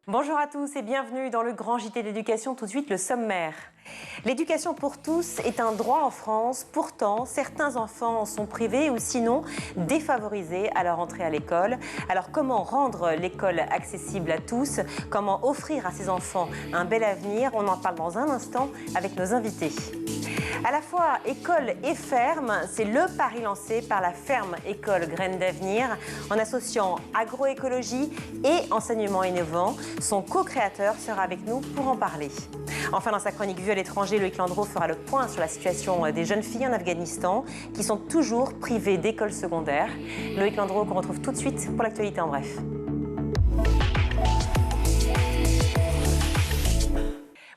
Bonjour à tous et bienvenue dans le grand JT d'éducation. Tout de suite, le sommaire. L'éducation pour tous est un droit en France. Pourtant, certains enfants en sont privés ou sinon défavorisés à leur entrée à l'école. Alors, comment rendre l'école accessible à tous? Comment offrir à ces enfants un bel avenir? On en parle dans un instant avec nos invités. À la fois école et ferme, c'est le pari lancé par la ferme École Graines d'Avenir en associant agroécologie et enseignement innovant. Son co-créateur sera avec nous pour en parler. Enfin, dans sa chronique Vue à l'étranger, Loïc Landreau fera le point sur la situation des jeunes filles en Afghanistan qui sont toujours privées d'école secondaire. Loïc Landreau qu'on retrouve tout de suite pour l'actualité en bref.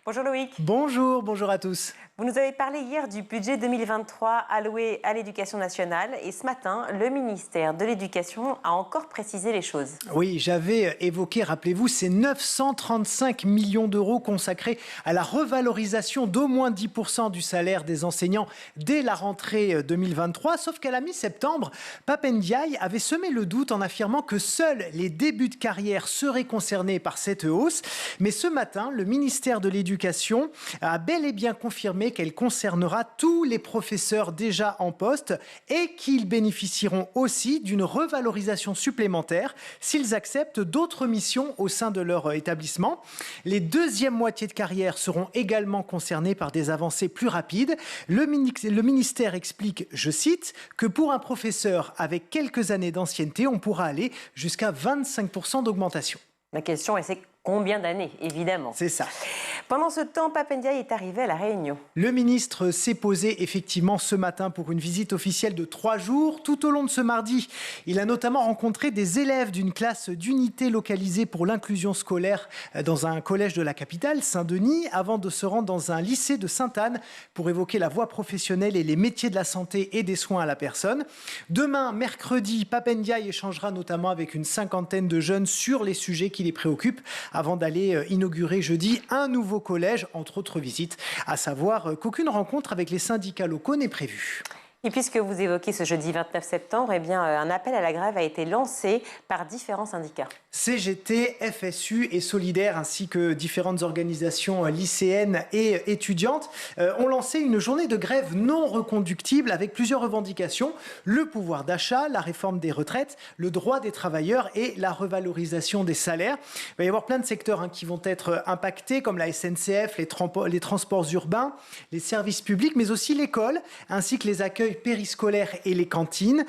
Bonjour Loïc. Bonjour à tous. Vous nous avez parlé hier du budget 2023 alloué à l'éducation nationale et ce matin, le ministère de l'Éducation a encore précisé les choses. Oui, j'avais évoqué, rappelez-vous, ces 935 millions d'euros consacrés à la revalorisation d'au moins 10% du salaire des enseignants dès la rentrée 2023. Sauf qu'à la mi-septembre, Pape Ndiaye avait semé le doute en affirmant que seuls les débuts de carrière seraient concernés par cette hausse. Mais ce matin, le ministère de l'Éducation a bel et bien confirmé qu'elle concernera tous les professeurs déjà en poste et qu'ils bénéficieront aussi d'une revalorisation supplémentaire s'ils acceptent d'autres missions au sein de leur établissement. Les deuxièmes moitiés de carrière seront également concernées par des avancées plus rapides. Le ministère explique, je cite, que pour un professeur avec quelques années d'ancienneté, on pourra aller jusqu'à 25% d'augmentation. La question est combien d'années, évidemment. C'est ça. Pendant ce temps, Pape Ndiaye est arrivé à La Réunion. Le ministre s'est posé effectivement ce matin pour une visite officielle de 3 jours. Tout au long de ce mardi, il a notamment rencontré des élèves d'une classe d'unité localisée pour l'inclusion scolaire dans un collège de la capitale, Saint-Denis, avant de se rendre dans un lycée de Sainte-Anne pour évoquer la voie professionnelle et les métiers de la santé et des soins à la personne. Demain, mercredi, Pape Ndiaye échangera notamment avec une cinquantaine de jeunes sur les sujets qui les préoccupent avant d'aller inaugurer jeudi un nouveau collège, entre autres visites, à savoir qu'aucune rencontre avec les syndicats locaux n'est prévue. Et puisque vous évoquez ce jeudi 29 septembre, eh bien, un appel à la grève a été lancé par différents syndicats. CGT, FSU et Solidaires, ainsi que différentes organisations lycéennes et étudiantes, ont lancé une journée de grève non reconductible avec plusieurs revendications. Le pouvoir d'achat, la réforme des retraites, le droit des travailleurs et la revalorisation des salaires. Il va y avoir plein de secteurs qui vont être impactés, comme la SNCF, les transports urbains, les services publics, mais aussi l'école, ainsi que les accueils périscolaires et les cantines.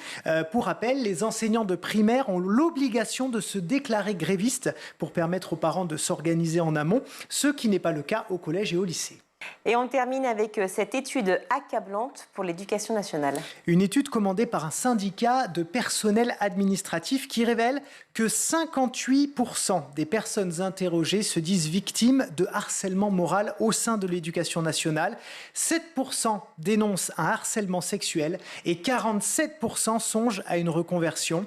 Pour rappel, les enseignants de primaire ont l'obligation de se déclarer grévistes pour permettre aux parents de s'organiser en amont, ce qui n'est pas le cas au collège et au lycée. Et on termine avec cette étude accablante pour l'éducation nationale. Une étude commandée par un syndicat de personnel administratif qui révèle que 58% des personnes interrogées se disent victimes de harcèlement moral au sein de l'éducation nationale, 7% dénoncent un harcèlement sexuel et 47% songent à une reconversion.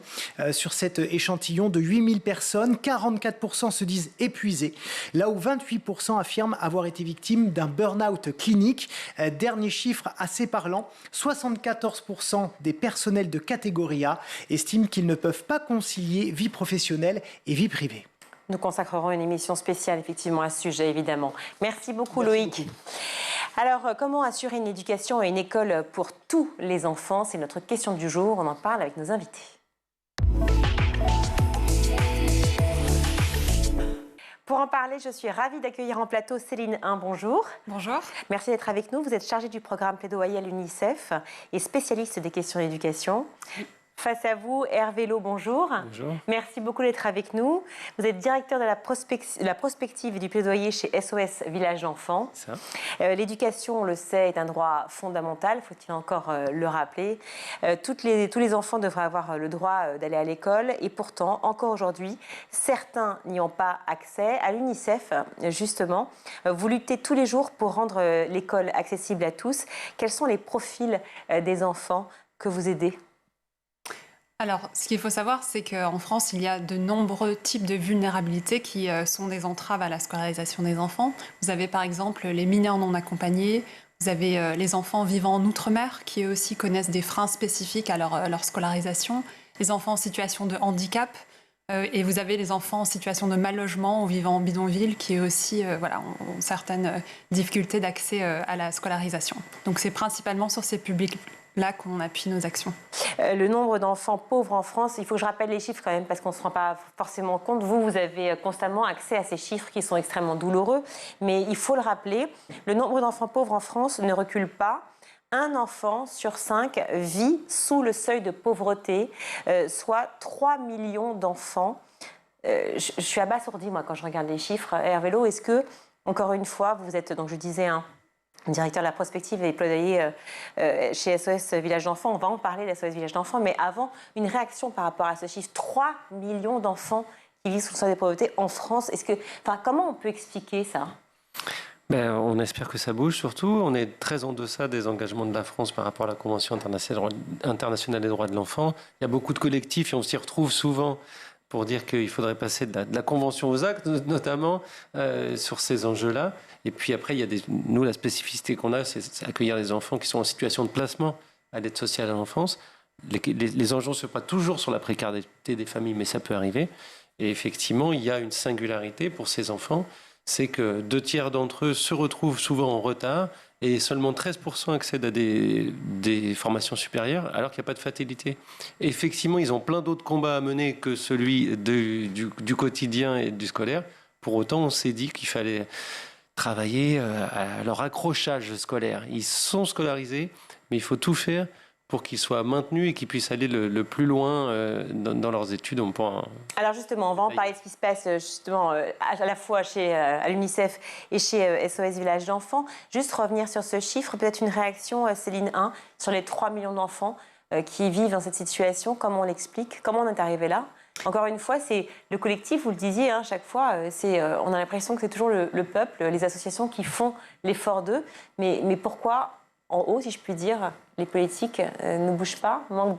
Sur cet échantillon de 8000 personnes, 44% se disent épuisés, là où 28% affirment avoir été victimes d'un burn-out clinique. Dernier chiffre assez parlant, 74% des personnels de catégorie A estiment qu'ils ne peuvent pas concilier vie professionnelle et vie privée. Nous consacrerons une émission spéciale effectivement à ce sujet, évidemment. Merci beaucoup Loïc. Alors, comment assurer une éducation et une école pour tous les enfants? C'est notre question du jour. On en parle avec nos invités. Pour en parler, je suis ravie d'accueillir en plateau Céline Hein. Bonjour. Bonjour. Merci d'être avec nous. Vous êtes chargée du programme plaidoyer à l'UNICEF et spécialiste des questions d'éducation. Face à vous, Hervé Lo, bonjour. Bonjour. Merci beaucoup d'être avec nous. Vous êtes directeur de la prospective et du plaidoyer chez SOS Village Enfants. L'éducation, on le sait, est un droit fondamental, faut-il encore le rappeler. Tous les enfants devraient avoir le droit d'aller à l'école et pourtant, encore aujourd'hui, certains n'y ont pas accès. À l'UNICEF, justement, vous luttez tous les jours pour rendre l'école accessible à tous. Quels sont les profils des enfants que vous aidez ? Alors, ce qu'il faut savoir, c'est qu'en France, il y a de nombreux types de vulnérabilités qui sont des entraves à la scolarisation des enfants. Vous avez par exemple les mineurs non accompagnés, vous avez les enfants vivant en outre-mer qui eux aussi connaissent des freins spécifiques à leur scolarisation, les enfants en situation de handicap, Et vous avez les enfants en situation de mal logement ou vivant en bidonville qui aussi ont certaines difficultés d'accès à la scolarisation. Donc c'est principalement sur ces publics-là qu'on appuie nos actions. Le nombre d'enfants pauvres en France, il faut que je rappelle les chiffres quand même parce qu'on ne se rend pas forcément compte. Vous avez constamment accès à ces chiffres qui sont extrêmement douloureux. Mais il faut le rappeler, le nombre d'enfants pauvres en France ne recule pas. Un enfant sur 5 vit sous le seuil de pauvreté, soit 3 millions d'enfants. Je suis abasourdie, moi, quand je regarde les chiffres. Hervé Lo, est-ce que, encore une fois, vous êtes, donc je disais, directeur de la prospective et plaidoyer chez SOS Village d'Enfants. On va en parler, de SOS Village d'Enfants. Mais avant, une réaction par rapport à ce chiffre. 3 millions d'enfants qui vivent sous le seuil de pauvreté en France. Comment on peut expliquer ça ? On espère que ça bouge surtout. On est très en deçà des engagements de la France par rapport à la Convention internationale des droits de l'enfant. Il y a beaucoup de collectifs et on s'y retrouve souvent pour dire qu'il faudrait passer de la Convention aux actes, notamment sur ces enjeux-là. Et puis après, nous, la spécificité qu'on a, c'est accueillir les enfants qui sont en situation de placement à l'aide sociale à l'enfance. Les enjeux ne sont pas toujours sur la précarité des familles, mais ça peut arriver. Et effectivement, il y a une singularité pour ces enfants. C'est que 2/3 d'entre eux se retrouvent souvent en retard et seulement 13% accèdent à des formations supérieures alors qu'il n'y a pas de fatalité. Et effectivement, ils ont plein d'autres combats à mener que celui du quotidien et du scolaire. Pour autant, on s'est dit qu'il fallait travailler à leur accrochage scolaire. Ils sont scolarisés, mais il faut tout faire pour qu'ils soient maintenus et qu'ils puissent aller le plus loin dans leurs études. Alors justement, on va en parler de ce qui se passe justement à la fois à l'UNICEF et chez SOS Village d'Enfants. Juste revenir sur ce chiffre, peut-être une réaction, Céline 1, sur les 3 millions d'enfants qui vivent dans cette situation. Comment on l'explique ? Comment on est arrivé là ? Encore une fois, c'est le collectif, vous le disiez, chaque fois, on a l'impression que c'est toujours le peuple, les associations qui font l'effort d'eux. Mais pourquoi en haut, si je puis dire, les politiques ne bougent pas, manque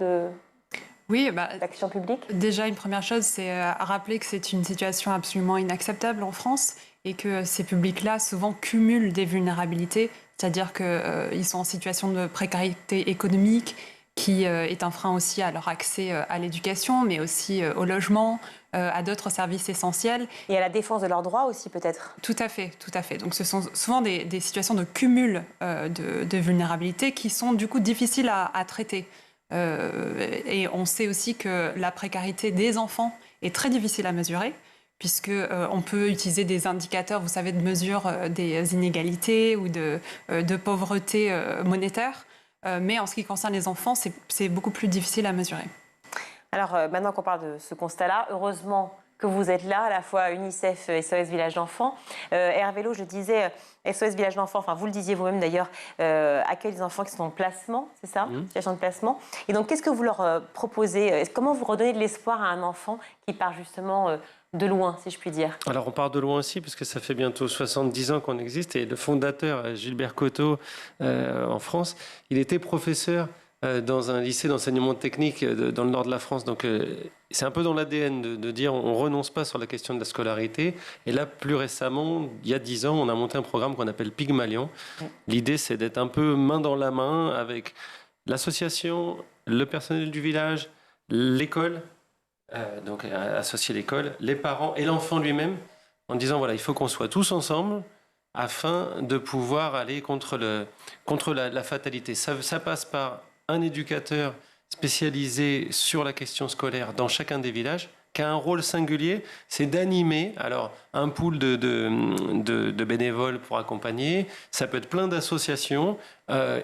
d'action publique ? Déjà, une première chose, c'est à rappeler que c'est une situation absolument inacceptable en France et que ces publics-là, souvent, cumulent des vulnérabilités, c'est-à-dire qu'ils sont en situation de précarité économique, qui est un frein aussi à leur accès à l'éducation, mais aussi au logement, à d'autres services essentiels. Et à la défense de leurs droits aussi, peut-être ? Tout à fait, tout à fait. Donc ce sont souvent des situations de cumul de vulnérabilité qui sont du coup difficiles à traiter. Et on sait aussi que la précarité des enfants est très difficile à mesurer, puisqu'on peut utiliser des indicateurs, vous savez, de mesure des inégalités ou de pauvreté monétaire. Mais en ce qui concerne les enfants, c'est beaucoup plus difficile à mesurer. Alors maintenant qu'on parle de ce constat-là, heureusement que vous êtes là, à la fois UNICEF et SOS Village d'Enfants. Hervé Lo, je disais, SOS Village d'Enfants, enfin vous le disiez vous-même d'ailleurs, accueille des enfants qui sont en placement, c'est ça ? Situation de placement. Et donc qu'est-ce que vous leur proposez ? Comment vous redonnez de l'espoir à un enfant qui part justement de loin, si je puis dire ? Alors on part de loin aussi, parce que ça fait bientôt 70 ans qu'on existe, et le fondateur, Gilbert Coteau, en France, il était professeur dans un lycée d'enseignement technique dans le nord de la France. Donc c'est un peu dans l'ADN de dire on ne renonce pas sur la question de la scolarité. Et là, plus récemment, il y a 10 ans, on a monté un programme qu'on appelle Pygmalion. L'idée, c'est d'être un peu main dans la main avec l'association, le personnel du village, l'école, donc associer l'école, les parents et l'enfant lui-même, en disant voilà, il faut qu'on soit tous ensemble afin de pouvoir aller contre la fatalité. Ça passe par un éducateur spécialisé sur la question scolaire dans chacun des villages, qui a un rôle singulier, c'est d'animer un pool de bénévoles pour accompagner. Ça peut être plein d'associations,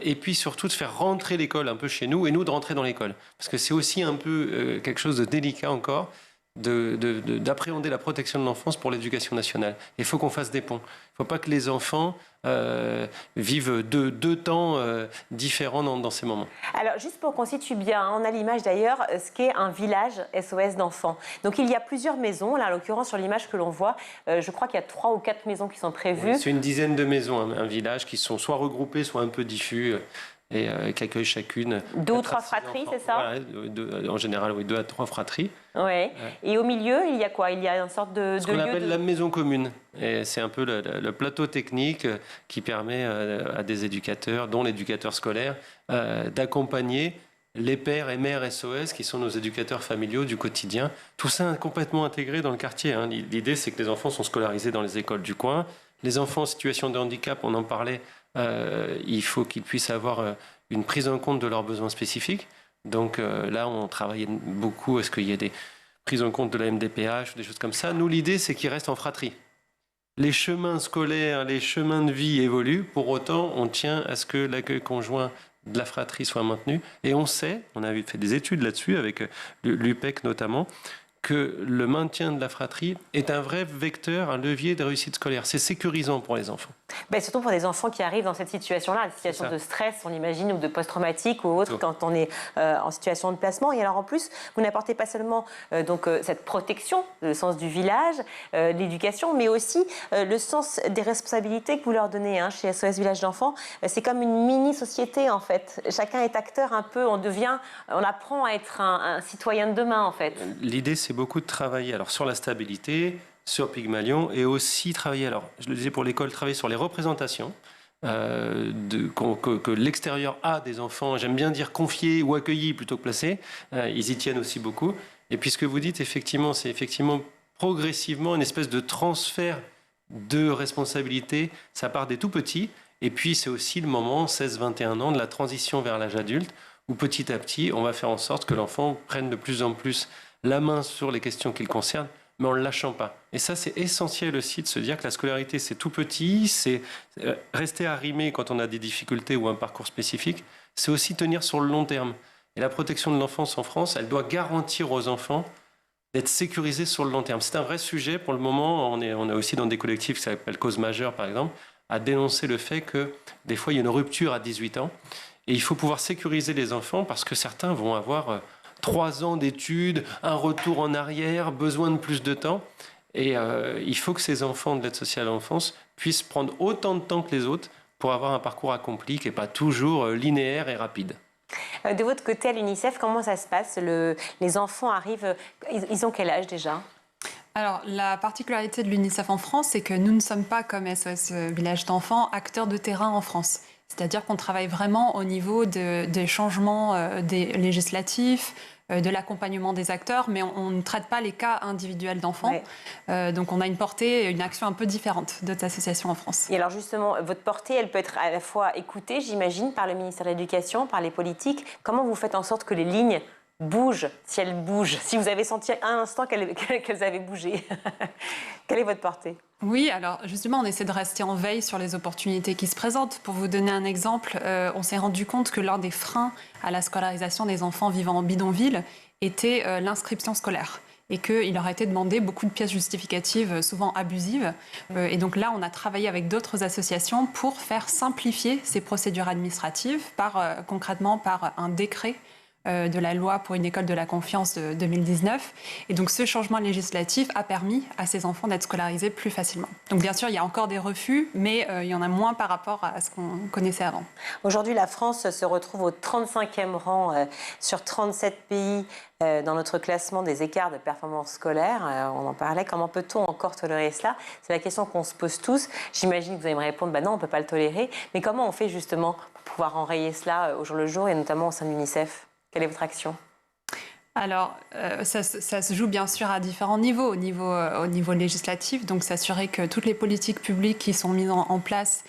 et puis surtout de faire rentrer l'école un peu chez nous, et nous de rentrer dans l'école. Parce que c'est aussi un peu quelque chose de délicat encore, d'appréhender la protection de l'enfance pour l'éducation nationale. Il faut qu'on fasse des ponts. Il ne faut pas que les enfants vivent deux temps différents dans ces moments. Alors, juste pour qu'on situe bien, on a l'image d'ailleurs, ce qu'est un village SOS d'enfants. Donc, il y a plusieurs maisons. Là, en l'occurrence, sur l'image que l'on voit, je crois qu'il y a 3 ou 4 maisons qui sont prévues. Oui, c'est une dizaine de maisons, un village, qui sont soit regroupées, soit un peu diffus. Et qui accueillent chacune 2 ou 3 fratries, c'est ça ? En général, oui, 2 à 3 fratries. Ouais. Et au milieu, il y a quoi ? Il y a une sorte de ce qu'on appelle la maison commune. Et c'est un peu le plateau technique qui permet à des éducateurs, dont l'éducateur scolaire, d'accompagner les pères et mères SOS qui sont nos éducateurs familiaux du quotidien. Tout ça est complètement intégré dans le quartier. L'idée, c'est que les enfants sont scolarisés dans les écoles du coin. Les enfants en situation de handicap, on en parlait, il faut qu'ils puissent avoir une prise en compte de leurs besoins spécifiques. Donc là, on travaille beaucoup. Est-ce qu'il y a des prises en compte de la MDPH ou des choses comme ça? Nous, l'idée, c'est qu'ils restent en fratrie. Les chemins scolaires, les chemins de vie évoluent. Pour autant, on tient à ce que l'accueil conjoint de la fratrie soit maintenu. Et on sait, on a fait des études là-dessus, avec l'UPEC notamment, que le maintien de la fratrie est un vrai vecteur, un levier de réussite scolaire. C'est sécurisant pour les enfants. Surtout pour des enfants qui arrivent dans cette situation-là, une situation de stress, on imagine, ou de post-traumatique ou autre, quand on est en situation de placement. Et alors en plus, vous n'apportez pas seulement cette protection, le sens du village, l'éducation, mais aussi le sens des responsabilités que vous leur donnez chez SOS Village d'Enfants. C'est comme une mini-société en fait. Chacun est acteur un peu, on apprend à être un citoyen de demain en fait. L'idée, c'est beaucoup de travailler sur la stabilité, sur Pygmalion, et aussi travailler, je le disais pour l'école, travailler sur les représentations que l'extérieur a des enfants, j'aime bien dire confiés ou accueillis plutôt que placés, ils y tiennent aussi beaucoup. Et puis ce que vous dites, effectivement, c'est effectivement progressivement une espèce de transfert de responsabilité, ça part des tout petits, et puis c'est aussi le moment, 16-21 ans, de la transition vers l'âge adulte, où petit à petit, on va faire en sorte que l'enfant prenne de plus en plus la main sur les questions qui le concernent, mais en ne le lâchant pas. Et ça, c'est essentiel aussi de se dire que la scolarité, c'est tout petit, c'est rester arrimé quand on a des difficultés ou un parcours spécifique, c'est aussi tenir sur le long terme. Et la protection de l'enfance en France, elle doit garantir aux enfants d'être sécurisés sur le long terme. C'est un vrai sujet. Pour le moment, on est aussi dans des collectifs qui s'appellent Cause majeure, par exemple, à dénoncer le fait que des fois, il y a une rupture à 18 ans. Et il faut pouvoir sécuriser les enfants parce que certains vont avoir 3 ans d'études, un retour en arrière, besoin de plus de temps. Et il faut que ces enfants de l'aide sociale à l'enfance puissent prendre autant de temps que les autres pour avoir un parcours accompli qui n'est pas toujours linéaire et rapide. De votre côté, à l'UNICEF, comment ça se passe? Les enfants arrivent, ils ont quel âge déjà? Alors, la particularité de l'UNICEF en France, c'est que nous ne sommes pas, comme SOS Village d'Enfants, acteurs de terrain en France. C'est-à-dire qu'on travaille vraiment au niveau des changements législatifs, de l'accompagnement des acteurs, mais on ne traite pas les cas individuels d'enfants. Ouais. Donc on a une portée, une action un peu différente d'autres associations en France. Et alors justement, votre portée, elle peut être à la fois écoutée, j'imagine, par le ministère de l'Éducation, par les politiques. Comment vous faites en sorte que les lignes bougent, si elles bougent, si vous avez senti à un instant qu'elles avaient bougé? Quelle est votre portée? Oui, alors justement, on essaie de rester en veille sur les opportunités qui se présentent. Pour vous donner un exemple, on s'est rendu compte que l'un des freins à la scolarisation des enfants vivant en bidonville était l'inscription scolaire et qu'il leur a été demandé beaucoup de pièces justificatives, souvent abusives. Et donc là, on a travaillé avec d'autres associations pour faire simplifier ces procédures administratives, concrètement par un décret de la loi pour une école de la confiance de 2019. Et donc ce changement législatif a permis à ces enfants d'être scolarisés plus facilement. Donc bien sûr, il y a encore des refus, mais il y en a moins par rapport à ce qu'on connaissait avant. Aujourd'hui, la France se retrouve au 35e rang sur 37 pays dans notre classement des écarts de performance scolaire. On en parlait. Comment peut-on encore tolérer cela? C'est la question qu'on se pose tous. J'imagine que vous allez me répondre, non, on ne peut pas le tolérer. Mais comment on fait justement pour pouvoir enrayer cela au jour le jour et notamment au sein de l'UNICEF? Quelle est votre action? Alors, ça se joue bien sûr à différents niveaux. Au niveau législatif, donc s'assurer que toutes les politiques publiques qui sont mises en place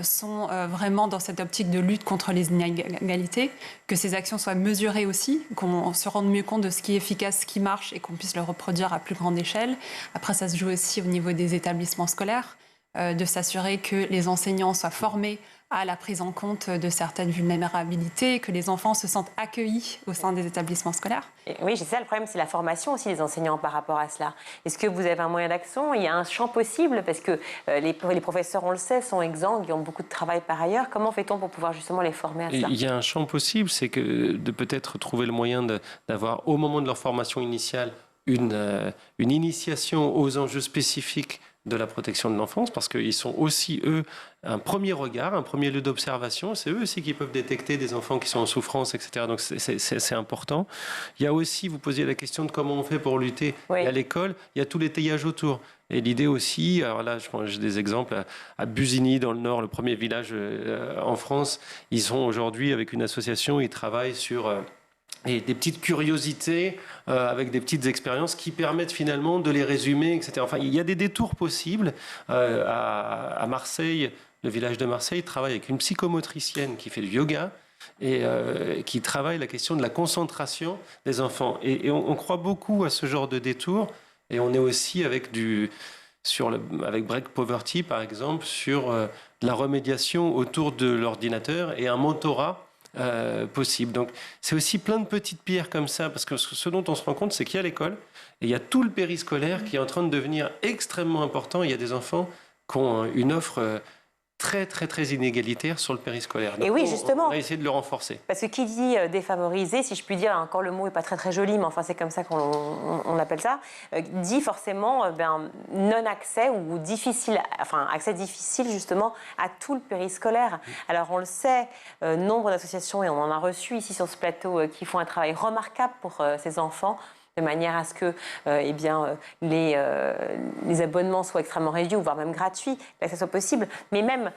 sont vraiment dans cette optique de lutte contre les inégalités, que ces actions soient mesurées aussi, qu'on se rende mieux compte de ce qui est efficace, ce qui marche et qu'on puisse le reproduire à plus grande échelle. Après, ça se joue aussi au niveau des établissements scolaires, de s'assurer que les enseignants soient formés à la prise en compte de certaines vulnérabilités, que les enfants se sentent accueillis au sein des établissements scolaires. Oui, c'est ça le problème, c'est la formation aussi des enseignants par rapport à cela. Est-ce que vous avez un moyen d'action? Il y a un champ possible, parce que les professeurs, on le sait, sont exsangues, ils ont beaucoup de travail par ailleurs. Comment fait-on pour pouvoir justement les former à ça? Il y a un champ possible, c'est que de peut-être trouver le moyen d'avoir, au moment de leur formation initiale, une initiation aux enjeux spécifiques de la protection de l'enfance, parce qu'ils sont aussi, eux, un premier regard, un premier lieu d'observation. C'est eux aussi qui peuvent détecter des enfants qui sont en souffrance, etc. Donc c'est important. Il y a aussi, vous posiez la question de comment on fait pour lutter. Oui. Et à l'école, il y a tout l'étayage autour. Et l'idée aussi, alors là, j'ai des exemples à Busigny, dans le Nord, le premier village en France. Ils sont aujourd'hui, avec une association, ils travaillent sur... et des petites curiosités avec des petites expériences qui permettent finalement de les résumer, etc. Enfin, il y a des détours possibles. À Marseille, le village de Marseille travaille avec une psychomotricienne qui fait du yoga et qui travaille la question de la concentration des enfants. Et on croit beaucoup à ce genre de détours. Et on est aussi avec avec Break Poverty, par exemple, sur de la remédiation autour de l'ordinateur et un mentorat possible. Donc c'est aussi plein de petites pierres comme ça, parce que ce dont on se rend compte, c'est qu'il y a l'école et il y a tout le périscolaire qui est en train de devenir extrêmement important. Il y a des enfants qui ont une offre très, très, très inégalitaire sur le périscolaire. Donc, et oui, justement. On a essayé de le renforcer. Parce que qui dit défavorisé, si je puis dire, encore le mot n'est pas très très joli, mais enfin c'est comme ça qu'on appelle ça, dit forcément non-accès ou difficile, enfin accès difficile justement à tout le périscolaire. Alors on le sait, nombre d'associations, et on en a reçu ici sur ce plateau, qui font un travail remarquable pour ces enfants, de manière à ce que les abonnements soient extrêmement réduits, ou voire même gratuits, que ça soit possible. Mais même,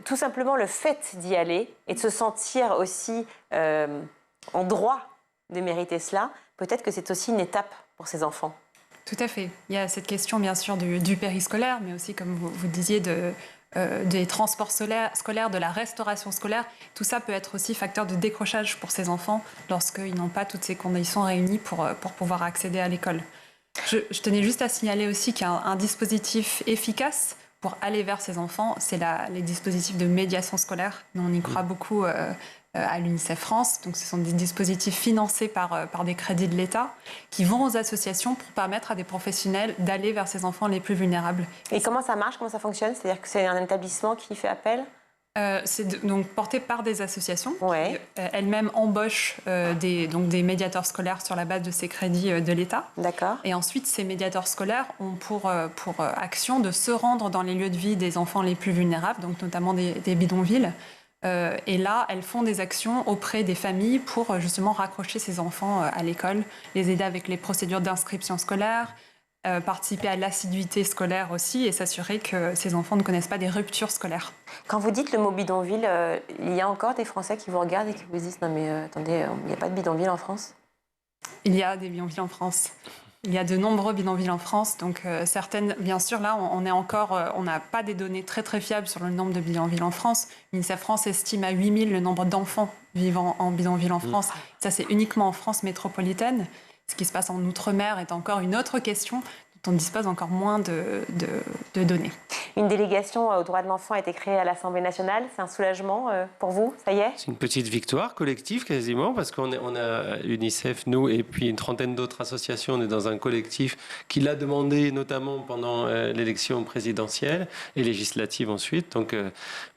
tout simplement, le fait d'y aller et de se sentir aussi en droit de mériter cela, peut-être que c'est aussi une étape pour ces enfants. Tout à fait. Il y a cette question, bien sûr, du périscolaire, mais aussi, comme vous disiez, des transports scolaires, de la restauration scolaire. Tout ça peut être aussi facteur de décrochage pour ces enfants lorsqu'ils n'ont pas toutes ces conditions réunies pour pouvoir accéder à l'école. Je tenais juste à signaler aussi qu'il y a un dispositif efficace pour aller vers ces enfants, c'est les dispositifs de médiation scolaire. Nous, on y croit beaucoup à l'UNICEF France. Donc, ce sont des dispositifs financés par des crédits de l'État qui vont aux associations pour permettre à des professionnels d'aller vers ces enfants les plus vulnérables. Et comment ça marche? Comment ça fonctionne? C'est-à-dire que c'est un établissement qui fait appel? C'est donc porté par des associations ouais. qui elles-mêmes embauchent des médiateurs scolaires sur la base de ces crédits de l'État. D'accord. Et ensuite, ces médiateurs scolaires ont pour action de se rendre dans les lieux de vie des enfants les plus vulnérables, donc notamment des bidonvilles. Et là, elles font des actions auprès des familles pour justement raccrocher ces enfants à l'école, les aider avec les procédures d'inscription scolaire, participer à l'assiduité scolaire aussi et s'assurer que ces enfants ne connaissent pas des ruptures scolaires. Quand vous dites le mot bidonville, il y a encore des Français qui vous regardent et qui vous disent « Non mais attendez, il n'y a pas de bidonville en France ?» Il y a des bidonvilles en France. Il y a de nombreux bidonvilles en France, donc certaines, bien sûr, là, on n'a pas des données très très fiables sur le nombre de bidonvilles en France. l'UNICEF France estime à 8000 le nombre d'enfants vivant en bidonville en France. Ça, c'est uniquement en France métropolitaine. Ce qui se passe en Outre-mer est encore une autre question dont on dispose encore moins de données. Une délégation aux droits de l'enfant a été créée à l'Assemblée nationale. C'est un soulagement pour vous, ça y est? C'est une petite victoire collective quasiment, parce qu'on a UNICEF, nous, et puis une trentaine d'autres associations. On est dans un collectif qui l'a demandé, notamment pendant l'élection présidentielle et législative ensuite. Donc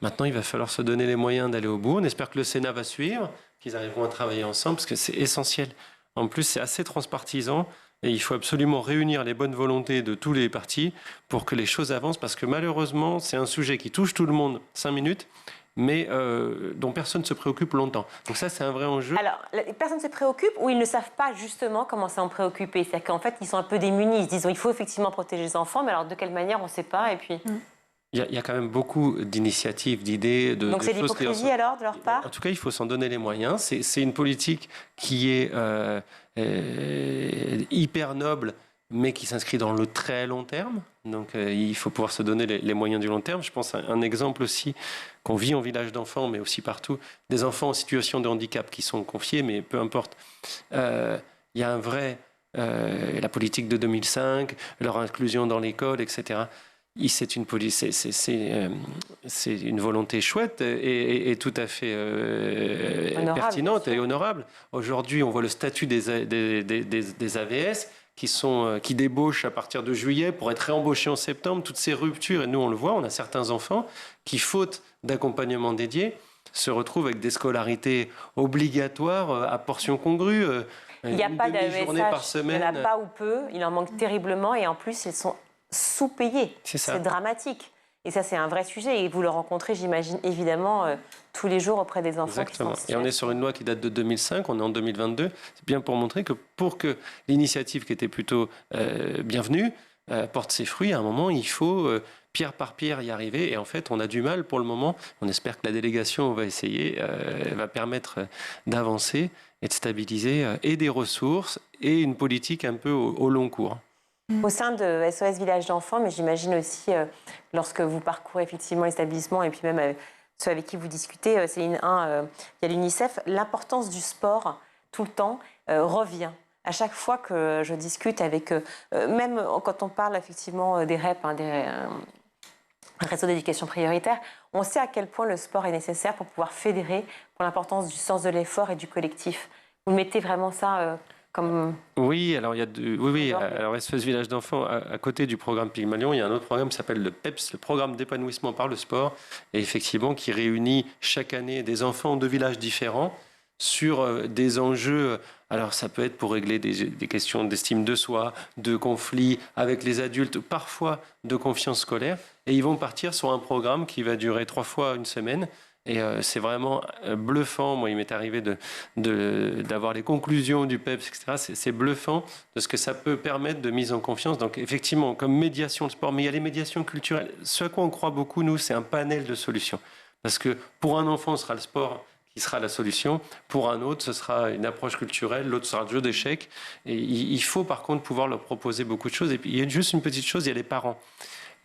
maintenant, il va falloir se donner les moyens d'aller au bout. On espère que le Sénat va suivre, qu'ils arriveront à travailler ensemble, parce que c'est essentiel. En plus, c'est assez transpartisan. Et il faut absolument réunir les bonnes volontés de tous les partis pour que les choses avancent, parce que malheureusement, c'est un sujet qui touche tout le monde 5 minutes, mais dont personne ne se préoccupe longtemps. Donc ça, c'est un vrai enjeu. Alors, personne ne se préoccupe ou ils ne savent pas justement comment s'en préoccuper? C'est-à-dire qu'en fait, ils sont un peu démunis. Ils se disent il faut effectivement protéger les enfants, mais alors de quelle manière, on ne sait pas. Et puis... Il y a quand même beaucoup d'initiatives, d'idées. Donc c'est l'hypocrisie alors de leur part? En tout cas, il faut s'en donner les moyens. C'est une politique qui est hyper noble, mais qui s'inscrit dans le très long terme. Donc il faut pouvoir se donner les moyens du long terme. Je pense à un exemple aussi qu'on vit en village d'enfants, mais aussi partout. Des enfants en situation de handicap qui sont confiés, mais peu importe. Il y a un vrai... la politique de 2005, leur inclusion dans l'école, etc., c'est une volonté chouette et tout à fait pertinente et honorable. Aujourd'hui, on voit le statut des AVS qui débauchent à partir de juillet pour être réembauchés en septembre. Toutes ces ruptures, et nous on le voit, on a certains enfants qui, faute d'accompagnement dédié, se retrouvent avec des scolarités obligatoires à portions congrues. Il n'y a pas d'AVS par semaine. Il n'y en a pas ou peu, il en manque terriblement et en plus ils sont sous-payés. C'est dramatique. Et ça, c'est un vrai sujet. Et vous le rencontrez, j'imagine, évidemment, tous les jours auprès des enfants. Exactement. Et on est sur une loi qui date de 2005, on est en 2022. C'est bien pour montrer que pour que l'initiative qui était plutôt bienvenue porte ses fruits, à un moment, il faut pierre par pierre y arriver. Et en fait, on a du mal pour le moment. On espère que la délégation va essayer, va permettre d'avancer et de stabiliser et des ressources et une politique un peu au long cours. Au sein de SOS Village d'enfants, mais j'imagine aussi, lorsque vous parcourez effectivement l'établissement et puis même ceux avec qui vous discutez, Céline, il y a l'UNICEF, l'importance du sport tout le temps revient. À chaque fois que je discute avec eux, même quand on parle effectivement des REP, des réseaux d'éducation prioritaire, on sait à quel point le sport est nécessaire pour pouvoir fédérer, pour l'importance du sens de l'effort et du collectif. Vous mettez vraiment ça... Oui, alors il y a alors SOS Village d'enfants, à côté du programme Pygmalion, il y a un autre programme qui s'appelle le PEPS, le programme d'épanouissement par le sport, et effectivement qui réunit chaque année des enfants de villages différents sur des enjeux. Alors ça peut être pour régler des questions d'estime de soi, de conflits avec les adultes, parfois de confiance scolaire, et ils vont partir sur un programme qui va durer 3 fois une semaine. Et c'est vraiment bluffant. Moi, il m'est arrivé d'avoir les conclusions du PEPS, etc. C'est bluffant de ce que ça peut permettre de mise en confiance. Donc, effectivement, comme médiation de sport, mais il y a les médiations culturelles. Ce à quoi on croit beaucoup, nous, c'est un panel de solutions. Parce que pour un enfant, ce sera le sport qui sera la solution. Pour un autre, ce sera une approche culturelle. L'autre sera le jeu d'échecs. Et il faut, par contre, pouvoir leur proposer beaucoup de choses. Et puis, il y a juste une petite chose, il y a les parents.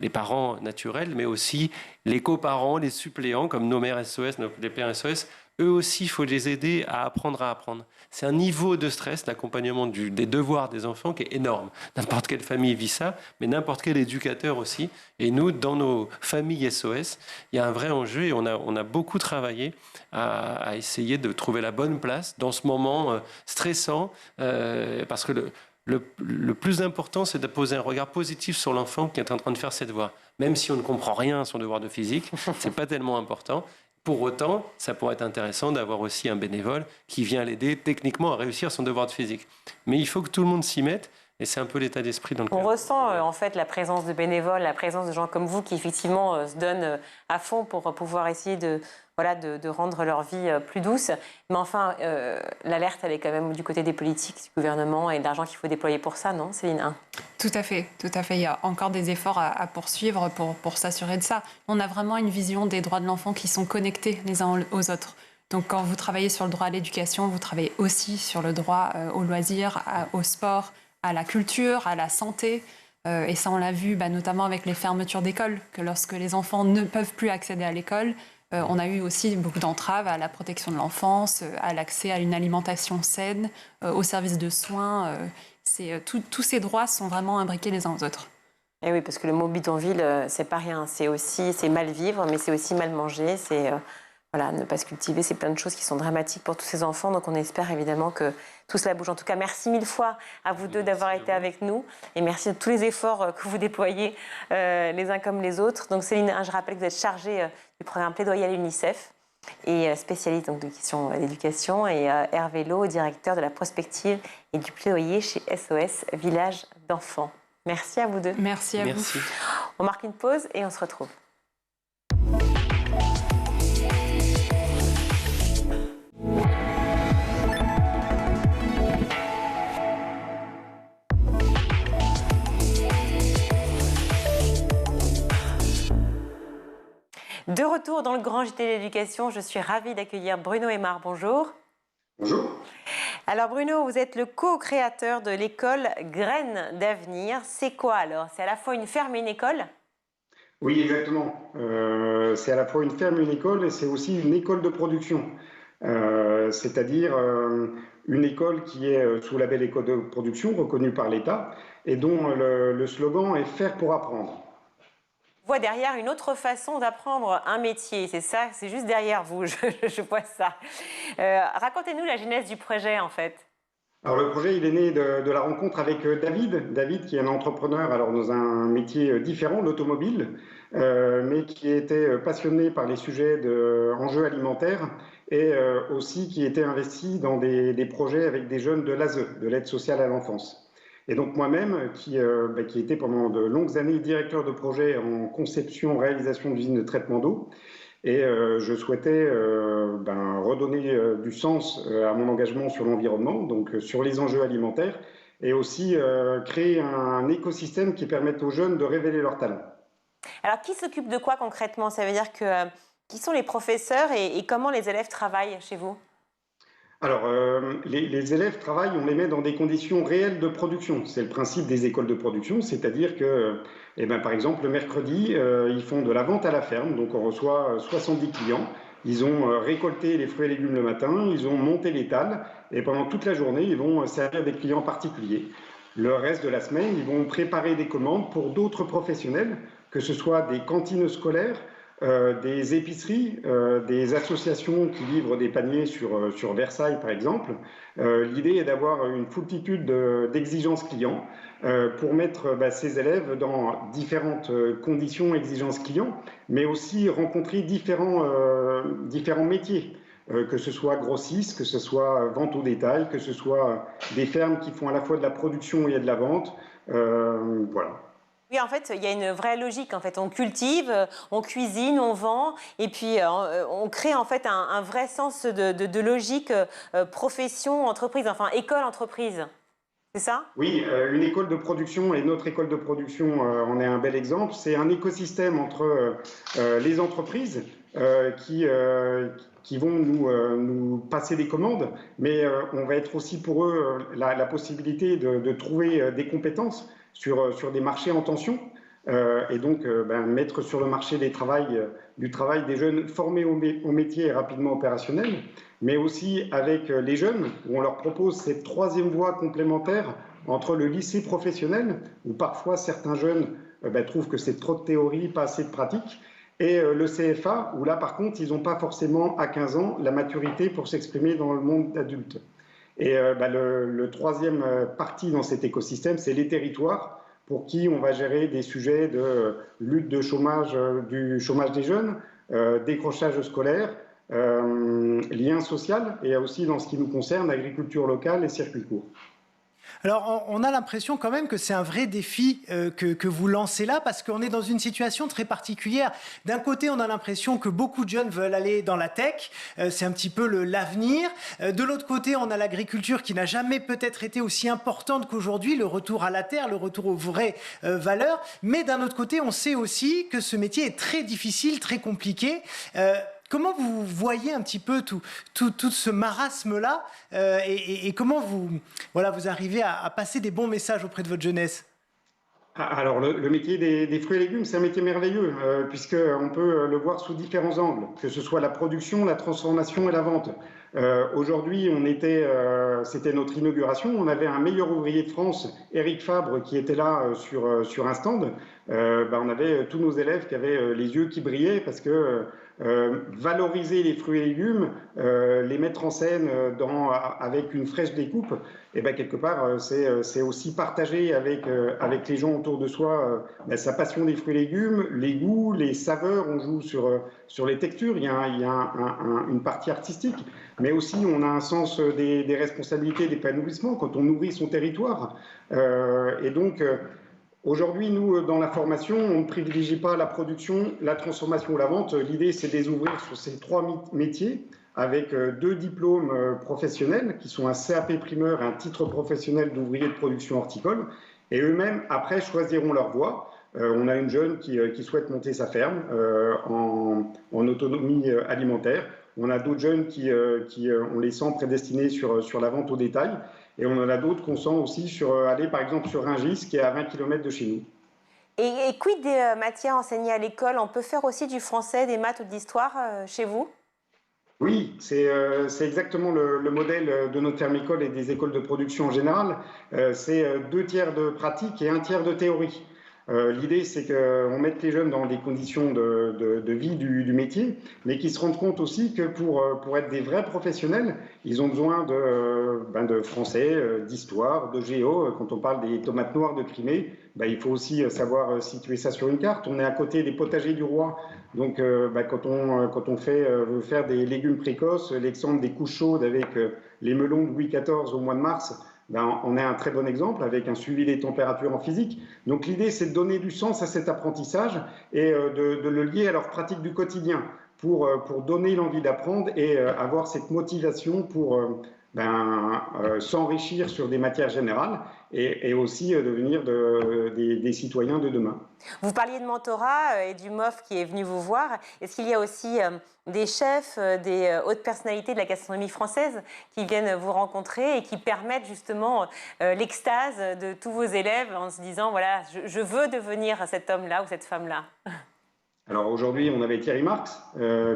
Les parents naturels, mais aussi les coparents, les suppléants, comme nos mères SOS, les pères SOS, eux aussi, il faut les aider à apprendre à apprendre. C'est un niveau de stress, l'accompagnement des devoirs des enfants qui est énorme. N'importe quelle famille vit ça, mais n'importe quel éducateur aussi. Et nous, dans nos familles SOS, il y a un vrai enjeu et on a beaucoup travaillé à essayer de trouver la bonne place dans ce moment stressant, parce que le plus important, c'est de poser un regard positif sur l'enfant qui est en train de faire ses devoirs. Même si on ne comprend rien à son devoir de physique, ce n'est pas tellement important. Pour autant, ça pourrait être intéressant d'avoir aussi un bénévole qui vient l'aider techniquement à réussir son devoir de physique. Mais il faut que tout le monde s'y mette. Et c'est un peu l'état d'esprit dans lequel on ressent en fait la présence de bénévoles, la présence de gens comme vous qui effectivement se donnent à fond pour pouvoir essayer de rendre leur vie plus douce. Mais enfin, l'alerte, elle est quand même du côté des politiques, du gouvernement et de l'argent qu'il faut déployer pour ça, non, Céline? Tout à fait, tout à fait. Il y a encore des efforts à poursuivre pour s'assurer de ça. On a vraiment une vision des droits de l'enfant qui sont connectés les uns aux autres. Donc quand vous travaillez sur le droit à l'éducation, vous travaillez aussi sur le droit au loisir, au sport, à la culture, à la santé. Et ça, on l'a vu notamment avec les fermetures d'écoles, que lorsque les enfants ne peuvent plus accéder à l'école, on a eu aussi beaucoup d'entraves à la protection de l'enfance, à l'accès à une alimentation saine, aux services de soins. Tous ces droits sont vraiment imbriqués les uns aux autres. Et oui, parce que le mot bidonville, c'est pas rien. C'est mal vivre, mais c'est aussi mal manger. C'est ne pas se cultiver. C'est plein de choses qui sont dramatiques pour tous ces enfants. Donc on espère évidemment que tout cela bouge. En tout cas, merci 1000 fois à vous deux d'avoir été avec nous. Et merci de tous les efforts que vous déployez les uns comme les autres. Donc Céline, je rappelle que vous êtes chargée du programme plaidoyer à l'UNICEF et spécialiste donc, de questions d'éducation. Et Hervé Lo, directeur de la prospective et du plaidoyer chez SOS Village d'enfants. Merci à vous deux. Merci à vous. On marque une pause et on se retrouve. De retour dans le grand JT de l'éducation, je suis ravie d'accueillir Bruno Aymar. Bonjour. Bonjour. Alors Bruno, vous êtes le co-créateur de l'école Graines d'avenir. C'est quoi alors? C'est à la fois une ferme et une école? Oui, exactement. C'est à la fois une ferme et une école, et c'est aussi une école de production. C'est-à-dire une école qui est sous label école de production, reconnue par l'État, et dont le slogan est « Faire pour apprendre ». Je vois derrière une autre façon d'apprendre un métier, c'est ça, c'est juste derrière vous, je vois ça. Racontez-nous la genèse du projet en fait. Alors le projet, il est né de la rencontre avec David qui est un entrepreneur alors dans un métier différent, l'automobile, mais qui était passionné par les sujets d'enjeux alimentaires et aussi qui était investi dans des projets avec des jeunes de l'ASE, de l'aide sociale à l'enfance. Et donc moi-même, qui était pendant de longues années directeur de projet en conception, réalisation d'usines de traitement d'eau, et je souhaitais redonner du sens à mon engagement sur l'environnement, donc sur les enjeux alimentaires, et aussi créer un écosystème qui permette aux jeunes de révéler leurs talents. Alors, qui s'occupe de quoi concrètement? Ça veut dire que qui sont les professeurs et comment les élèves travaillent chez vous? Alors, les élèves travaillent, on les met dans des conditions réelles de production. C'est le principe des écoles de production, c'est-à-dire que, par exemple, le mercredi, ils font de la vente à la ferme, donc on reçoit 70 clients. Ils ont récolté les fruits et légumes le matin, ils ont monté l'étal, et pendant toute la journée, ils vont servir des clients particuliers. Le reste de la semaine, ils vont préparer des commandes pour d'autres professionnels, que ce soit des cantines scolaires, des épiceries, des associations qui livrent des paniers sur Versailles, par exemple. L'idée est d'avoir une foultitude d'exigences clients pour mettre ces élèves dans différentes conditions, exigences clients, mais aussi rencontrer différents métiers. Que ce soit grossiste, que ce soit vente au détail, que ce soit des fermes qui font à la fois de la production et de la vente. Voilà. Oui, en fait, il y a une vraie logique. En fait, on cultive, on cuisine, on vend, et puis on crée en fait un vrai sens de logique profession, entreprise, enfin école-entreprise. C'est ça? Oui, une école de production, et notre école de production en est un bel exemple. C'est un écosystème entre les entreprises qui vont nous passer des commandes, mais on va être aussi pour eux la possibilité de trouver des compétences sur des marchés en tension, et donc mettre sur le marché du travail des jeunes formés au métier et rapidement opérationnels, mais aussi avec les jeunes, où on leur propose cette troisième voie complémentaire entre le lycée professionnel, où parfois certains jeunes trouvent que c'est trop de théorie, pas assez de pratique, et le CFA, où là par contre, ils n'ont pas forcément à 15 ans la maturité pour s'exprimer dans le monde adulte. Et le troisième partie dans cet écosystème, c'est les territoires pour qui on va gérer des sujets de lutte du chômage des jeunes, décrochage scolaire, lien social, et aussi dans ce qui nous concerne, agriculture locale et circuits courts. Alors, on a l'impression quand même que c'est un vrai défi que vous lancez là, parce qu'on est dans une situation très particulière. D'un côté, on a l'impression que beaucoup de jeunes veulent aller dans la tech, c'est un petit peu l'avenir. De l'autre côté, on a l'agriculture qui n'a jamais peut-être été aussi importante qu'aujourd'hui, le retour à la terre, le retour aux vraies valeurs. Mais d'un autre côté, on sait aussi que ce métier est très difficile, très compliqué. Comment vous voyez un petit peu tout ce marasme-là et comment vous arrivez à passer des bons messages auprès de votre jeunesse? Alors, le métier des fruits et légumes, c'est un métier merveilleux, puisqu'on peut le voir sous différents angles, que ce soit la production, la transformation et la vente. Aujourd'hui, c'était notre inauguration, on avait un meilleur ouvrier de France, Éric Fabre, qui était là sur un stand. On avait tous nos élèves qui avaient les yeux qui brillaient, parce que valoriser les fruits et légumes, les mettre en scène avec une fraîche découpe, et quelque part, c'est aussi partager avec les gens autour de soi sa passion des fruits et légumes, les goûts, les saveurs. On joue sur les textures, il y a une partie artistique, mais aussi on a un sens des responsabilités, d'épanouissement quand on nourrit son territoire. Et donc, aujourd'hui, nous, dans la formation, on ne privilégie pas la production, la transformation ou la vente. L'idée, c'est de les ouvrir sur ces trois métiers, avec 2 diplômes professionnels, qui sont un CAP primeur et un titre professionnel d'ouvrier de production horticole. Et eux-mêmes, après, choisiront leur voie. On a une jeune qui souhaite monter sa ferme en autonomie alimentaire. On a d'autres jeunes on les sent prédestinés sur la vente au détail. Et on en a d'autres qu'on sent aussi aller par exemple sur Rungis, qui est à 20 km de chez nous. Et quid des matières enseignées à l'école? On peut faire aussi du français, des maths ou de l'histoire chez vous? Oui, c'est exactement le modèle de notre ferme-école et des écoles de production en général. C'est 2 tiers de pratique et 1 tiers de théorie. L'idée, c'est qu'on mette les jeunes dans des conditions de vie du métier, mais qu'ils se rendent compte aussi que pour être des vrais professionnels, ils ont besoin de français, d'histoire, de géo. Quand on parle des tomates noires de Crimée, il faut aussi savoir situer ça sur une carte. On est à côté des potagers du roi, donc quand on veut faire des légumes précoces, l'exemple des couches chaudes avec les melons de Louis XIV au mois de mars, on est un très bon exemple avec un suivi des températures en physique. Donc l'idée, c'est de donner du sens à cet apprentissage et de le lier à leur pratique du quotidien pour donner l'envie d'apprendre et avoir cette motivation pour s'enrichir sur des matières générales et aussi devenir des citoyens de demain. Vous parliez de mentorat et du MOF qui est venu vous voir. Est-ce qu'il y a aussi des chefs, des hautes personnalités de la gastronomie française qui viennent vous rencontrer et qui permettent justement l'extase de tous vos élèves en se disant, voilà, je veux devenir cet homme-là ou cette femme-là? Alors aujourd'hui, on avait Thierry Marx,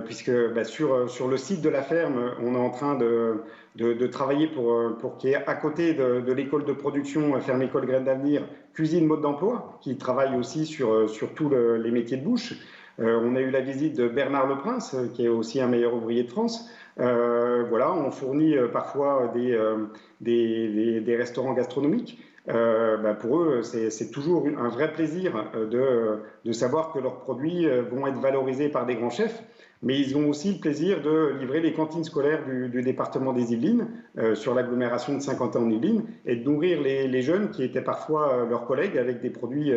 puisque sur le site de la ferme, on est en train de travailler pour qu'il y ait à côté de l'école de production Ferme École Graines d'Avenir, cuisine mode d'emploi, qui travaille aussi sur tous les métiers de bouche. On a eu la visite de Bernard Leprince, qui est aussi un meilleur ouvrier de France. Voilà, on fournit parfois des restaurants gastronomiques. Pour eux, c'est toujours un vrai plaisir de savoir que leurs produits vont être valorisés par des grands chefs, mais ils ont aussi le plaisir de livrer les cantines scolaires du département des Yvelines, sur l'agglomération de Saint-Quentin-en-Yvelines, et de nourrir les jeunes qui étaient parfois leurs collègues avec des produits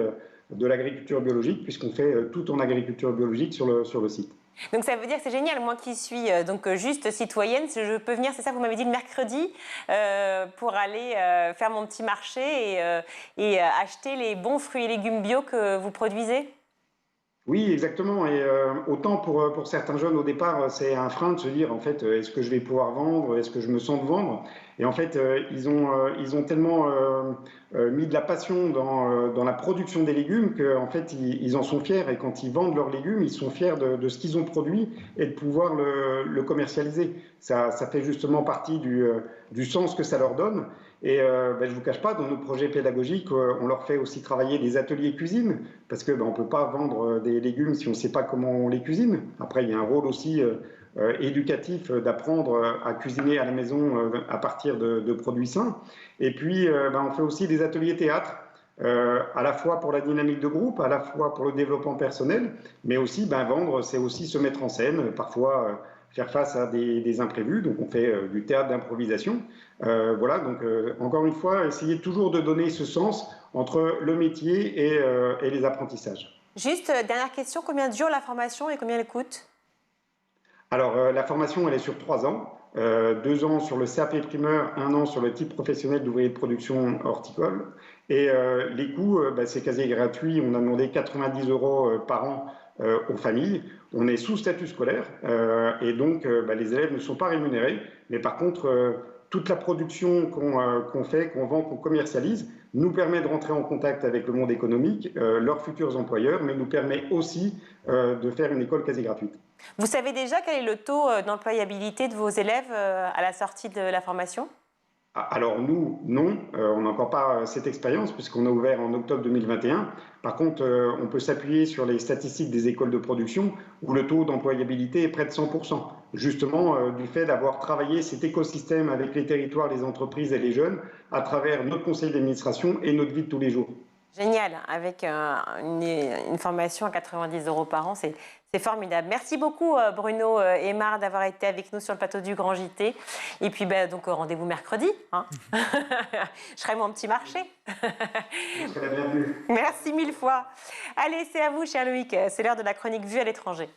de l'agriculture biologique, puisqu'on fait tout en agriculture biologique sur le site. Donc ça veut dire que c'est génial, moi qui suis donc juste citoyenne, je peux venir, c'est ça, vous m'avez dit le mercredi, pour aller faire mon petit marché et acheter les bons fruits et légumes bio que vous produisez? Oui, exactement. Et autant pour certains jeunes au départ, c'est un frein de se dire en fait, est-ce que je vais pouvoir vendre, est-ce que je me sens de vendre? Et en fait, ils ont tellement mis de la passion dans la production des légumes qu'en fait, ils en sont fiers. Et quand ils vendent leurs légumes, ils sont fiers de ce qu'ils ont produit et de pouvoir le commercialiser. Ça fait justement partie du sens que ça leur donne. Et je ne vous cache pas, dans nos projets pédagogiques, on leur fait aussi travailler des ateliers cuisine, parce qu'on ne peut pas vendre des légumes si on ne sait pas comment on les cuisine. Après, il y a un rôle aussi éducatif d'apprendre à cuisiner à la maison à partir de produits sains. Et puis, on fait aussi des ateliers théâtre, à la fois pour la dynamique de groupe, à la fois pour le développement personnel, mais aussi vendre, c'est aussi se mettre en scène, parfois faire face à des imprévus. Donc on fait du théâtre d'improvisation. Voilà, donc encore une fois, essayer toujours de donner ce sens entre le métier et les apprentissages. Juste, dernière question, combien dure la formation et combien elle coûte? Alors, la formation, elle est sur 3 ans. 2 ans sur le CAP primeur, 1 an sur le type professionnel d'ouvrier de production horticole. Et les coûts, c'est quasi gratuit. On a demandé 90 € par an aux familles. On est sous statut scolaire et donc les élèves ne sont pas rémunérés. Mais par contre, toute la production qu'on fait, qu'on vend, qu'on commercialise, nous permet de rentrer en contact avec le monde économique, leurs futurs employeurs, mais nous permet aussi de faire une école quasi gratuite. Vous savez déjà quel est le taux d'employabilité de vos élèves à la sortie de la formation? Alors nous, non, on n'a encore pas cette expérience puisqu'on a ouvert en octobre 2021. Par contre, on peut s'appuyer sur les statistiques des écoles de production où le taux d'employabilité est près de 100%. Justement, du fait d'avoir travaillé cet écosystème avec les territoires, les entreprises et les jeunes à travers notre conseil d'administration et notre vie de tous les jours. Génial, avec une formation à 90 € par an, c'est formidable. Merci beaucoup Bruno Aymard d'avoir été avec nous sur le plateau du Grand JT. Et puis donc rendez-vous mercredi. Hein. Je ferai mon petit marché. Vous serez la bienvenue. Merci 1000 fois. Allez, c'est à vous, cher Loïc. C'est l'heure de la chronique Vue à l'étranger.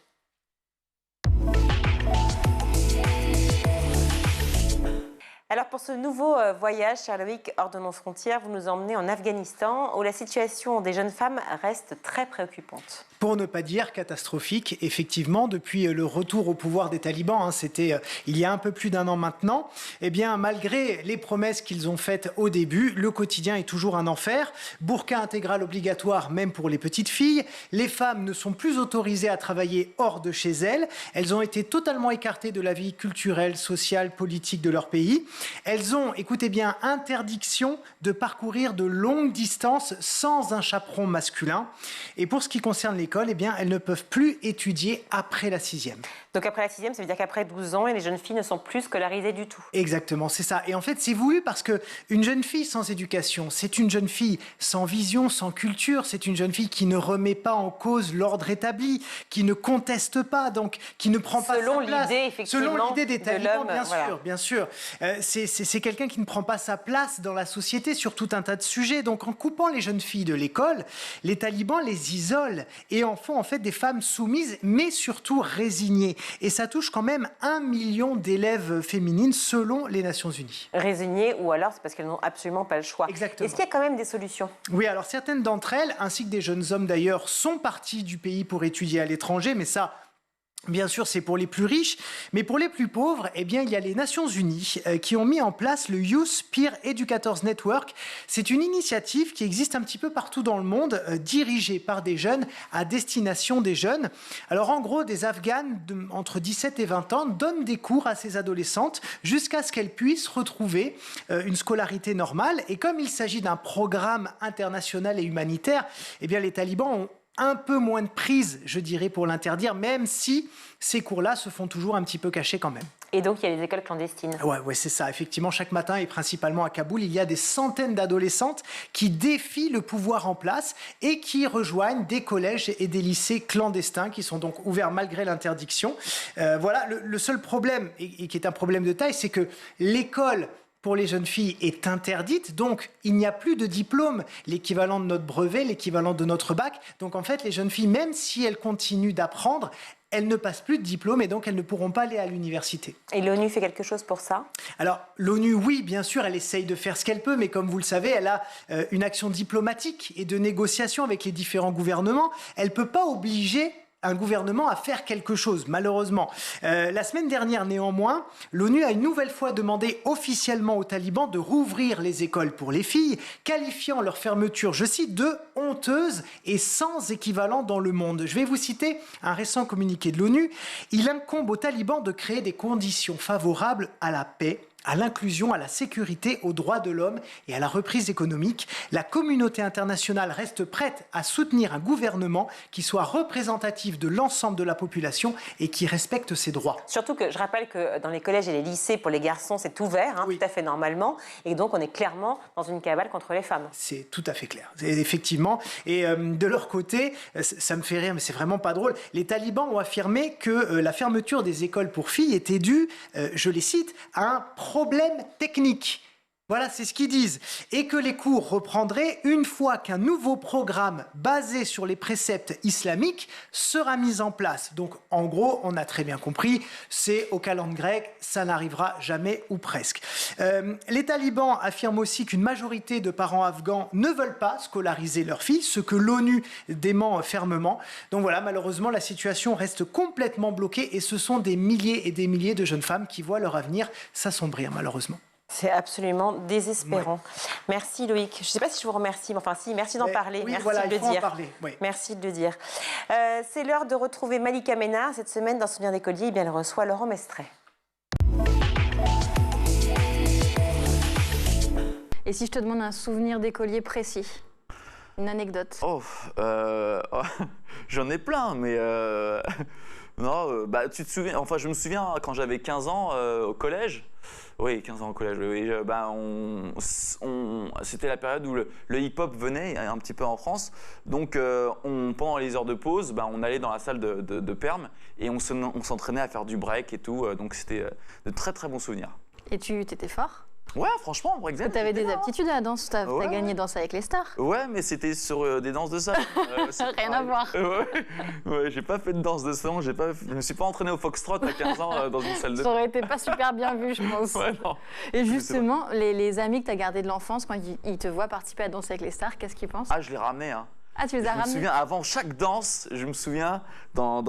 Alors pour ce nouveau voyage, cher Loïc, hors de nos frontières, vous nous emmenez en Afghanistan où la situation des jeunes femmes reste très préoccupante. Pour ne pas dire catastrophique, effectivement, depuis le retour au pouvoir des talibans, c'était il y a un peu plus d'1 an maintenant, eh bien, malgré les promesses qu'ils ont faites au début, le quotidien est toujours un enfer. Burqa intégral obligatoire, même pour les petites filles. Les femmes ne sont plus autorisées à travailler hors de chez elles. Elles ont été totalement écartées de la vie culturelle, sociale, politique de leur pays. Elles ont, écoutez bien, interdiction de parcourir de longues distances sans un chaperon masculin. Et pour ce qui concerne l'école, eh bien, elles ne peuvent plus étudier après la 6e. Donc après la 6e, ça veut dire qu'après 12 ans, les jeunes filles ne sont plus scolarisées du tout. Exactement, c'est ça. Et en fait, c'est voulu parce qu'une jeune fille sans éducation, c'est une jeune fille sans vision, sans culture, c'est une jeune fille qui ne remet pas en cause l'ordre établi, qui ne conteste pas, donc qui ne prend pas sa place. Selon l'idée des talibans, bien sûr. C'est quelqu'un qui ne prend pas sa place dans la société sur tout un tas de sujets. Donc en coupant les jeunes filles de l'école, les talibans les isolent et en font en fait des femmes soumises, mais surtout résignées. Et ça touche quand même 1 million d'élèves féminines selon les Nations Unies. Résignées ou alors c'est parce qu'elles n'ont absolument pas le choix. Exactement. Est-ce qu'il y a quand même des solutions? Oui, alors certaines d'entre elles, ainsi que des jeunes hommes d'ailleurs, sont partis du pays pour étudier à l'étranger, mais ça... Bien sûr, c'est pour les plus riches, mais pour les plus pauvres, eh bien, il y a les Nations Unies qui ont mis en place le Youth Peer Educators Network. C'est une initiative qui existe un petit peu partout dans le monde, dirigée par des jeunes à destination des jeunes. Alors, en gros, des Afghanes entre 17 et 20 ans donnent des cours à ces adolescentes jusqu'à ce qu'elles puissent retrouver une scolarité normale. Et comme il s'agit d'un programme international et humanitaire, eh bien, les talibans ont un peu moins de prise, je dirais, pour l'interdire, même si ces cours-là se font toujours un petit peu cachés quand même. Et donc, il y a les écoles clandestines. Ouais, c'est ça. Effectivement, chaque matin, et principalement à Kaboul, il y a des centaines d'adolescentes qui défient le pouvoir en place et qui rejoignent des collèges et des lycées clandestins qui sont donc ouverts malgré l'interdiction. Voilà, le seul problème, et qui est un problème de taille, c'est que l'école pour les jeunes filles est interdite, donc il n'y a plus de diplôme, l'équivalent de notre brevet, l'équivalent de notre bac. Donc en fait, les jeunes filles, même si elles continuent d'apprendre, elles ne passent plus de diplôme et donc elles ne pourront pas aller à l'université. Et l'ONU fait quelque chose pour ça? Alors l'ONU, oui, bien sûr, elle essaye de faire ce qu'elle peut, mais comme vous le savez, elle a une action diplomatique et de négociation avec les différents gouvernements. Elle ne peut pas obliger un gouvernement à faire quelque chose, malheureusement. La semaine dernière, néanmoins, l'ONU a une nouvelle fois demandé officiellement aux talibans de rouvrir les écoles pour les filles, qualifiant leur fermeture, je cite, de honteuse et sans équivalent dans le monde. Je vais vous citer un récent communiqué de l'ONU. Il incombe aux talibans de créer des conditions favorables à la paix, à l'inclusion, à la sécurité, aux droits de l'homme et à la reprise économique. La communauté internationale reste prête à soutenir un gouvernement qui soit représentatif de l'ensemble de la population et qui respecte ses droits. Surtout que je rappelle que dans les collèges et les lycées, pour les garçons, c'est ouvert, oui, tout à fait normalement. Et donc, on est clairement dans une cabale contre les femmes. C'est tout à fait clair, effectivement. Et de leur côté, ça me fait rire, mais c'est vraiment pas drôle, les talibans ont affirmé que la fermeture des écoles pour filles était due, je les cite, à un problème technique. Voilà, c'est ce qu'ils disent. Et que les cours reprendraient une fois qu'un nouveau programme basé sur les préceptes islamiques sera mis en place. Donc, en gros, on a très bien compris, c'est au calendrier grec, ça n'arrivera jamais ou presque. Les talibans affirment aussi qu'une majorité de parents afghans ne veulent pas scolariser leurs filles, ce que l'ONU dément fermement. Donc voilà, malheureusement, la situation reste complètement bloquée et ce sont des milliers et des milliers de jeunes femmes qui voient leur avenir s'assombrir, malheureusement. C'est absolument désespérant. Ouais. Merci Loïc. Je ne sais pas si je vous remercie, mais enfin si, merci d'en parler. Oui, merci voilà, de le dire. Oui. Merci de le dire. C'est l'heure de retrouver Malika Ménard. Cette semaine, dans Souvenir d'écolier, eh bien, elle reçoit Laurent Mestret. Et si je te demande un souvenir d'écolier précis? Une anecdote? J'en ai plein, mais... Non, tu te souviens... Enfin, je me souviens quand j'avais 15 ans au collège. Oui, 15 ans au collège. Oui, c'était la période où le hip-hop venait un petit peu en France. Donc, pendant les heures de pause, on allait dans la salle de perm et on s'entraînait à faire du break et tout. Donc, c'était de très, très bons souvenirs. Et tu étais fort? Ouais, franchement, par exemple. Tu avais des aptitudes à la danse, tu as gagné Danse avec les stars. Ouais, mais c'était sur des danses de salon. Rien à voir. Ouais, j'ai pas fait de danse de salon, je me suis pas entraîné au foxtrot à 15 ans dans une salle de... Ça aurait été pas super bien vu, je pense. Ouais, non. Et justement, les amis que tu as gardés de l'enfance, quand ils te voient participer à Danse avec les stars, qu'est-ce qu'ils pensent? Ah, je les ramenais, hein. Ah, tu les as ramenés? Je me souviens, avant chaque danse, je me souviens, dans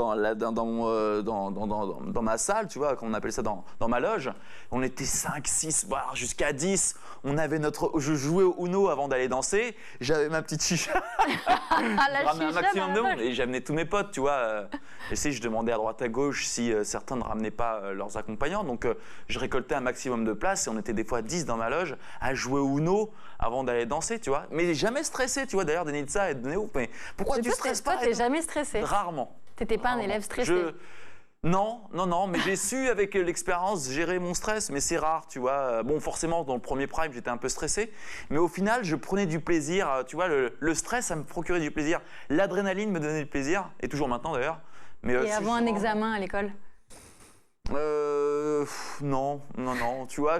ma salle, tu vois, on appelait ça dans ma loge, on était 5, 6, voire jusqu'à 10. Je jouais au Uno avant d'aller danser, j'avais ma petite chicha. Je ramenais un maximum de monde et j'amenais tous mes potes, tu vois. Et je demandais à droite à gauche si certains ne ramenaient pas leurs accompagnants. Donc je récoltais un maximum de places et on était des fois 10 dans ma loge à jouer au Uno avant d'aller danser, tu vois. Mais jamais stressé, tu vois. D'ailleurs, Denitza est donné ouf. Mais pourquoi tu stresses pas? Toi, t'es jamais stressé? Rarement. T'étais pas un élève stressé? Non, mais j'ai su avec l'expérience gérer mon stress, mais c'est rare, tu vois. Bon, forcément, dans le premier prime, j'étais un peu stressé, mais au final, je prenais du plaisir. Tu vois, le stress, ça me procurait du plaisir. L'adrénaline me donnait du plaisir, et toujours maintenant d'ailleurs. Mais, Et avant un examen à l'école? Non, tu vois,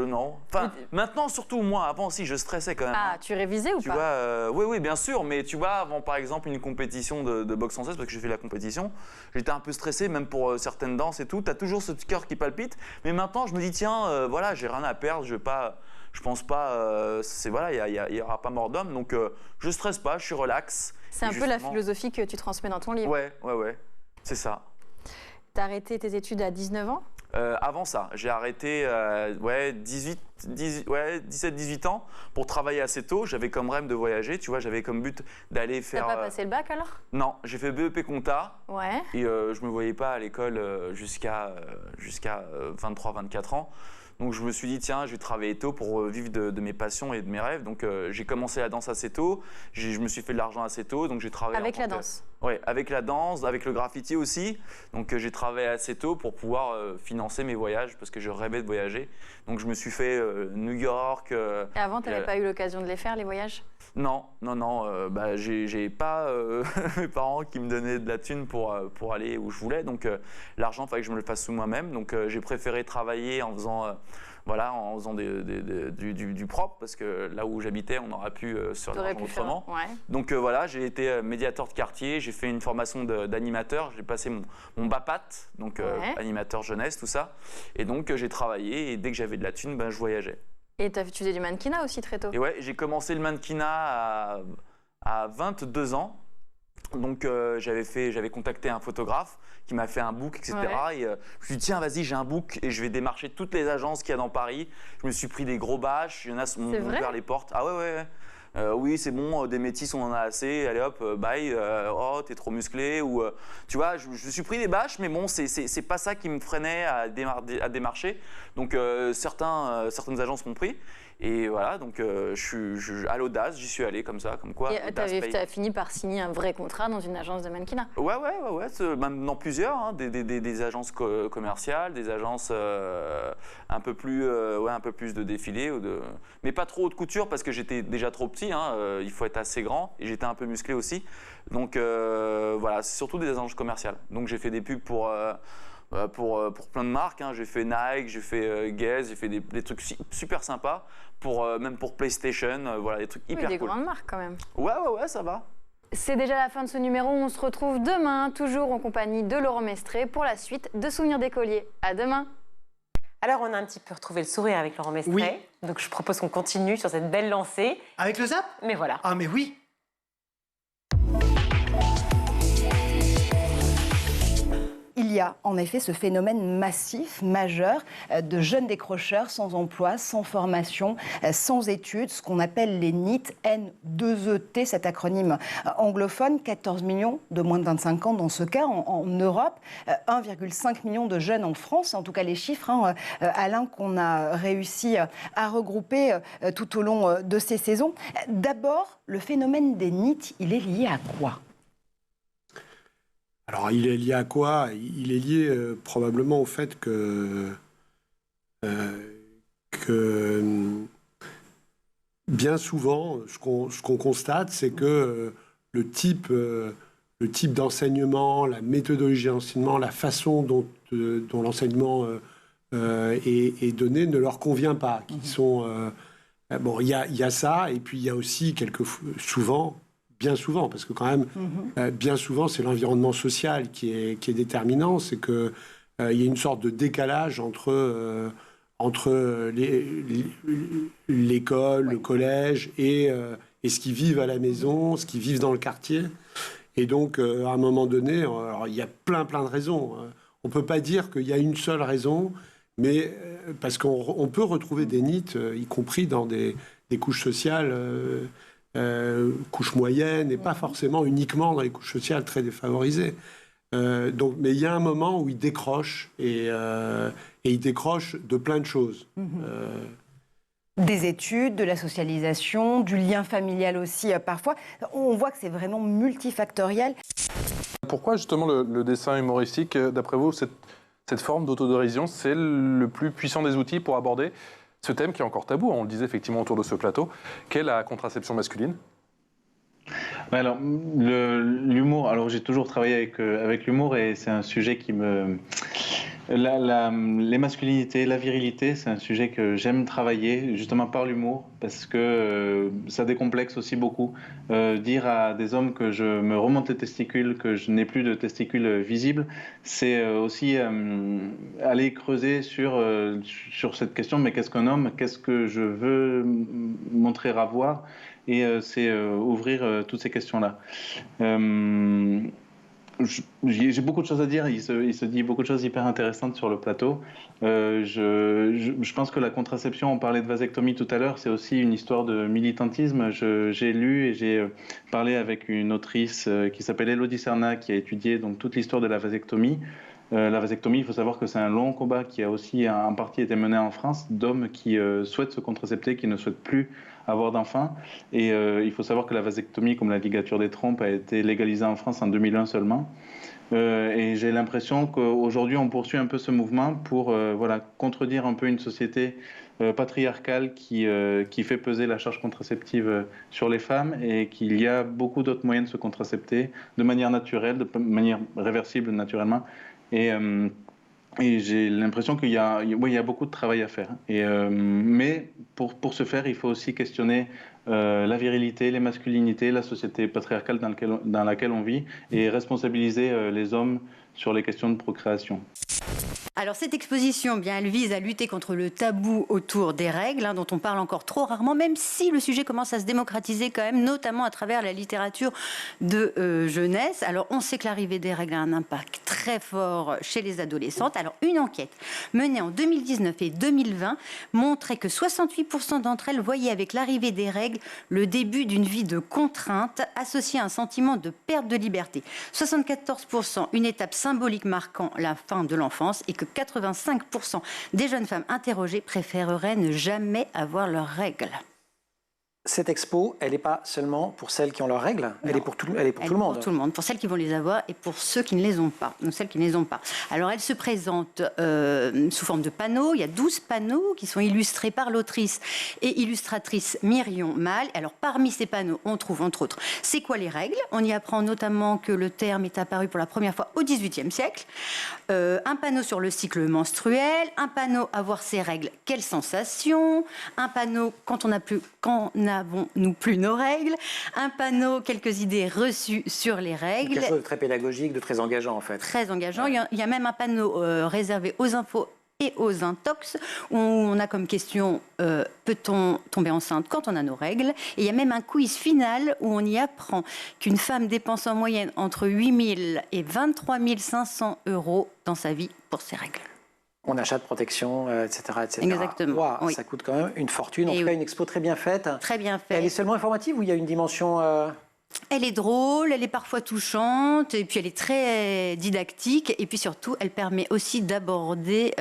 non. Enfin, maintenant, surtout moi, avant aussi, je stressais quand même. Ah, tu révisais ou tu pas? vois, oui, bien sûr, mais tu vois, avant par exemple une compétition de boxe française, parce que j'ai fait la compétition, j'étais un peu stressé, même pour certaines danses et tout. T'as toujours ce petit cœur qui palpite, mais maintenant je me dis, tiens, voilà, j'ai rien à perdre, je pense pas, voilà, il y aura pas mort d'homme, donc je stresse pas, je suis relax. C'est un peu la philosophie que tu transmets dans ton livre. Ouais, c'est ça. T'as arrêté tes études à 19 ans? Avant ça, j'ai arrêté 17-18 ans pour travailler assez tôt. J'avais comme rêve de voyager, tu vois, j'avais comme but d'aller faire... T'as pas passé le bac alors? Non, j'ai fait BEP Compta. Ouais. Et je me voyais pas à l'école jusqu'à 23-24 ans. Donc je me suis dit, tiens, je vais travailler tôt pour vivre de mes passions et de mes rêves. Donc j'ai commencé la danse assez tôt, je me suis fait de l'argent assez tôt, donc j'ai travaillé... Avec la danse? Oui, avec la danse, avec le graffiti aussi. Donc j'ai travaillé assez tôt pour pouvoir financer mes voyages, parce que je rêvais de voyager. Donc je me suis fait New York... Et avant, tu n'avais pas eu l'occasion de les faire, les voyages? Non, j'ai pas mes parents qui me donnaient de la thune pour aller où je voulais, donc l'argent, il fallait que je me le fasse sous moi-même, donc j'ai préféré travailler en faisant du propre, parce que là où j'habitais, on aurait pu sur l'argent autrement. Ouais. Donc voilà, j'ai été médiateur de quartier, j'ai fait une formation d'animateur, j'ai passé mon BAPAT, donc animateur jeunesse, tout ça, et donc j'ai travaillé, et dès que j'avais de la thune, je voyageais. Et tu faisais du mannequinat aussi très tôt? Et ouais, j'ai commencé le mannequinat à 22 ans. Donc j'avais contacté un photographe qui m'a fait un book, etc. Ouais. Et je me suis dit, tiens, vas-y, j'ai un book et je vais démarcher toutes les agences qu'il y a dans Paris. Je me suis pris des gros bâches, il y en a qui m'ont ouvert les portes. Ah ouais. Oui, c'est bon, des métis, on en a assez. Allez hop, bye. Oh, t'es trop musclé. Ou tu vois, je me suis pris des bâches, mais bon, c'est pas ça qui me freinait à démarcher. Donc certaines agences m'ont pris. Et voilà, donc à l'audace, j'y suis allé comme ça, comme quoi. Et tu as fini par signer un vrai contrat dans une agence de mannequinat? Ouais, même dans plusieurs, hein, des agences commerciales, des agences un peu plus de défilés, mais pas trop haute couture parce que j'étais déjà trop petit, hein, il faut être assez grand, et j'étais un peu musclé aussi. Donc voilà, c'est surtout des agences commerciales. Donc j'ai fait des pubs pour plein de marques, hein. J'ai fait Nike, j'ai fait Guess, j'ai fait des trucs super sympas, même pour PlayStation, voilà, des trucs hyper des cool. grandes marques quand même. Ouais, ça va. C'est déjà la fin de ce numéro, on se retrouve demain, toujours en compagnie de Laurent Mestré, pour la suite de Souvenirs d'écolier. À demain. Alors, on a un petit peu retrouvé le sourire avec Laurent Mestré. Oui. Donc, je propose qu'on continue sur cette belle lancée. Avec le zap? Mais voilà. Ah, mais oui. Il y a en effet ce phénomène massif, majeur, de jeunes décrocheurs sans emploi, sans formation, sans études, ce qu'on appelle les NEET, N2ET, cet acronyme anglophone, 14 millions de moins de 25 ans dans ce cas, en Europe, 1,5 million de jeunes en France, en tout cas les chiffres, hein, Alain, qu'on a réussi à regrouper tout au long de ces saisons. D'abord, le phénomène des NEET, il est lié à quoi ? Alors, il est lié à quoi? Il est lié probablement au fait que bien souvent, ce qu'on constate, c'est que le type d'enseignement, la méthodologie d'enseignement, la façon dont l'enseignement est donné ne leur convient pas. Bon, il y a ça, et puis il y a aussi bien souvent, parce que quand même, bien souvent, c'est l'environnement social qui est déterminant. C'est qu'il y a une sorte de décalage entre l'école, le collège et ce qu'ils vivent à la maison, ce qu'ils vivent dans le quartier. Et donc, à un moment donné, alors, il y a plein de raisons. On ne peut pas dire qu'il y a une seule raison, mais parce qu'on peut retrouver des NEET, y compris dans des couches sociales... couches moyennes et pas forcément uniquement dans les couches sociales très défavorisées. Mais il y a un moment où ils décrochent et ils décrochent de plein de choses. Des études, de la socialisation, du lien familial aussi parfois. On voit que c'est vraiment multifactoriel. Pourquoi justement le dessin humoristique, d'après vous, cette forme d'autodérision, c'est le plus puissant des outils pour aborder ce thème qui est encore tabou, on le disait effectivement autour de ce plateau, qu'est la contraception masculine? Ouais, alors, l'humour, alors j'ai toujours travaillé avec l'humour et c'est un sujet qui me... les masculinités, la virilité, c'est un sujet que j'aime travailler justement par l'humour parce que ça décomplexe aussi beaucoup. Dire à des hommes que je me remonte les testicules, que je n'ai plus de testicules visibles, c'est aussi aller creuser sur cette question, mais qu'est-ce qu'un homme? Qu'est-ce que je veux montrer à voir? Et c'est ouvrir toutes ces questions-là. J'ai beaucoup de choses à dire, il se dit beaucoup de choses hyper intéressantes sur le plateau. Je pense que la contraception, on parlait de vasectomie tout à l'heure, c'est aussi une histoire de militantisme. J'ai lu et j'ai parlé avec une autrice qui s'appelle Élodie Serna, qui a étudié donc, toute l'histoire de la vasectomie. La vasectomie, il faut savoir que c'est un long combat qui a aussi en partie été mené en France, d'hommes qui souhaitent se contracepter, qui ne souhaitent plus avoir d'enfants. Et il faut savoir que la vasectomie, comme la ligature des trompes, a été légalisée en France en 2001 seulement. Et j'ai l'impression qu'aujourd'hui, on poursuit un peu ce mouvement pour contredire un peu une société patriarcale qui fait peser la charge contraceptive sur les femmes et qu'il y a beaucoup d'autres moyens de se contracepter de manière naturelle, de manière réversible naturellement. Et j'ai l'impression qu'il y a beaucoup de travail à faire. Mais pour ce faire, il faut aussi questionner la virilité, les masculinités, la société patriarcale dans laquelle on vit et responsabiliser les hommes sur les questions de procréation. Alors cette exposition, bien, elle vise à lutter contre le tabou autour des règles, dont on parle encore trop rarement, même si le sujet commence à se démocratiser quand même, notamment à travers la littérature de jeunesse. Alors on sait que l'arrivée des règles a un impact très fort chez les adolescentes. Alors une enquête menée en 2019 et 2020 montrait que 68% d'entre elles voyaient avec l'arrivée des règles le début d'une vie de contrainte associée à un sentiment de perte de liberté. 74% une étape symbolique marquant la fin de l'enfance et que 85% des jeunes femmes interrogées préféreraient ne jamais avoir leurs règles. Cette expo, elle n'est pas seulement pour celles qui ont leurs règles, elle est pour tout le monde. Pour tout le monde, pour celles qui vont les avoir et pour ceux qui ne les ont pas, ou celles qui ne les ont pas. Alors elle se présente sous forme de panneaux, il y a 12 panneaux qui sont illustrés par l'autrice et illustratrice Myrion Mal. Alors parmi ces panneaux, on trouve entre autres c'est quoi les règles. On y apprend notamment que le terme est apparu pour la première fois au XVIIIe siècle. Un panneau sur le cycle menstruel, un panneau avoir ses règles, quelle sensation, un panneau quand n'avons-nous plus nos règles, un panneau, quelques idées reçues sur les règles. Quelque chose de très pédagogique, de très engageant en fait. Très engageant. Ouais. Il y a même un panneau réservé aux infos et aux intox, où on a comme question peut-on tomber enceinte quand on a nos règles. Et il y a même un quiz final où on y apprend qu'une femme dépense en moyenne entre 8 000 et 23 500 € dans sa vie pour ses règles. On achète protection, etc., etc. Exactement. Wow, oui. Ça coûte quand même une fortune. En tout cas, une expo très bien faite. Très bien faite. Elle est seulement informative ou il y a une dimension... Elle est drôle, elle est parfois touchante, et puis elle est très didactique, et puis surtout, elle permet aussi d'aborder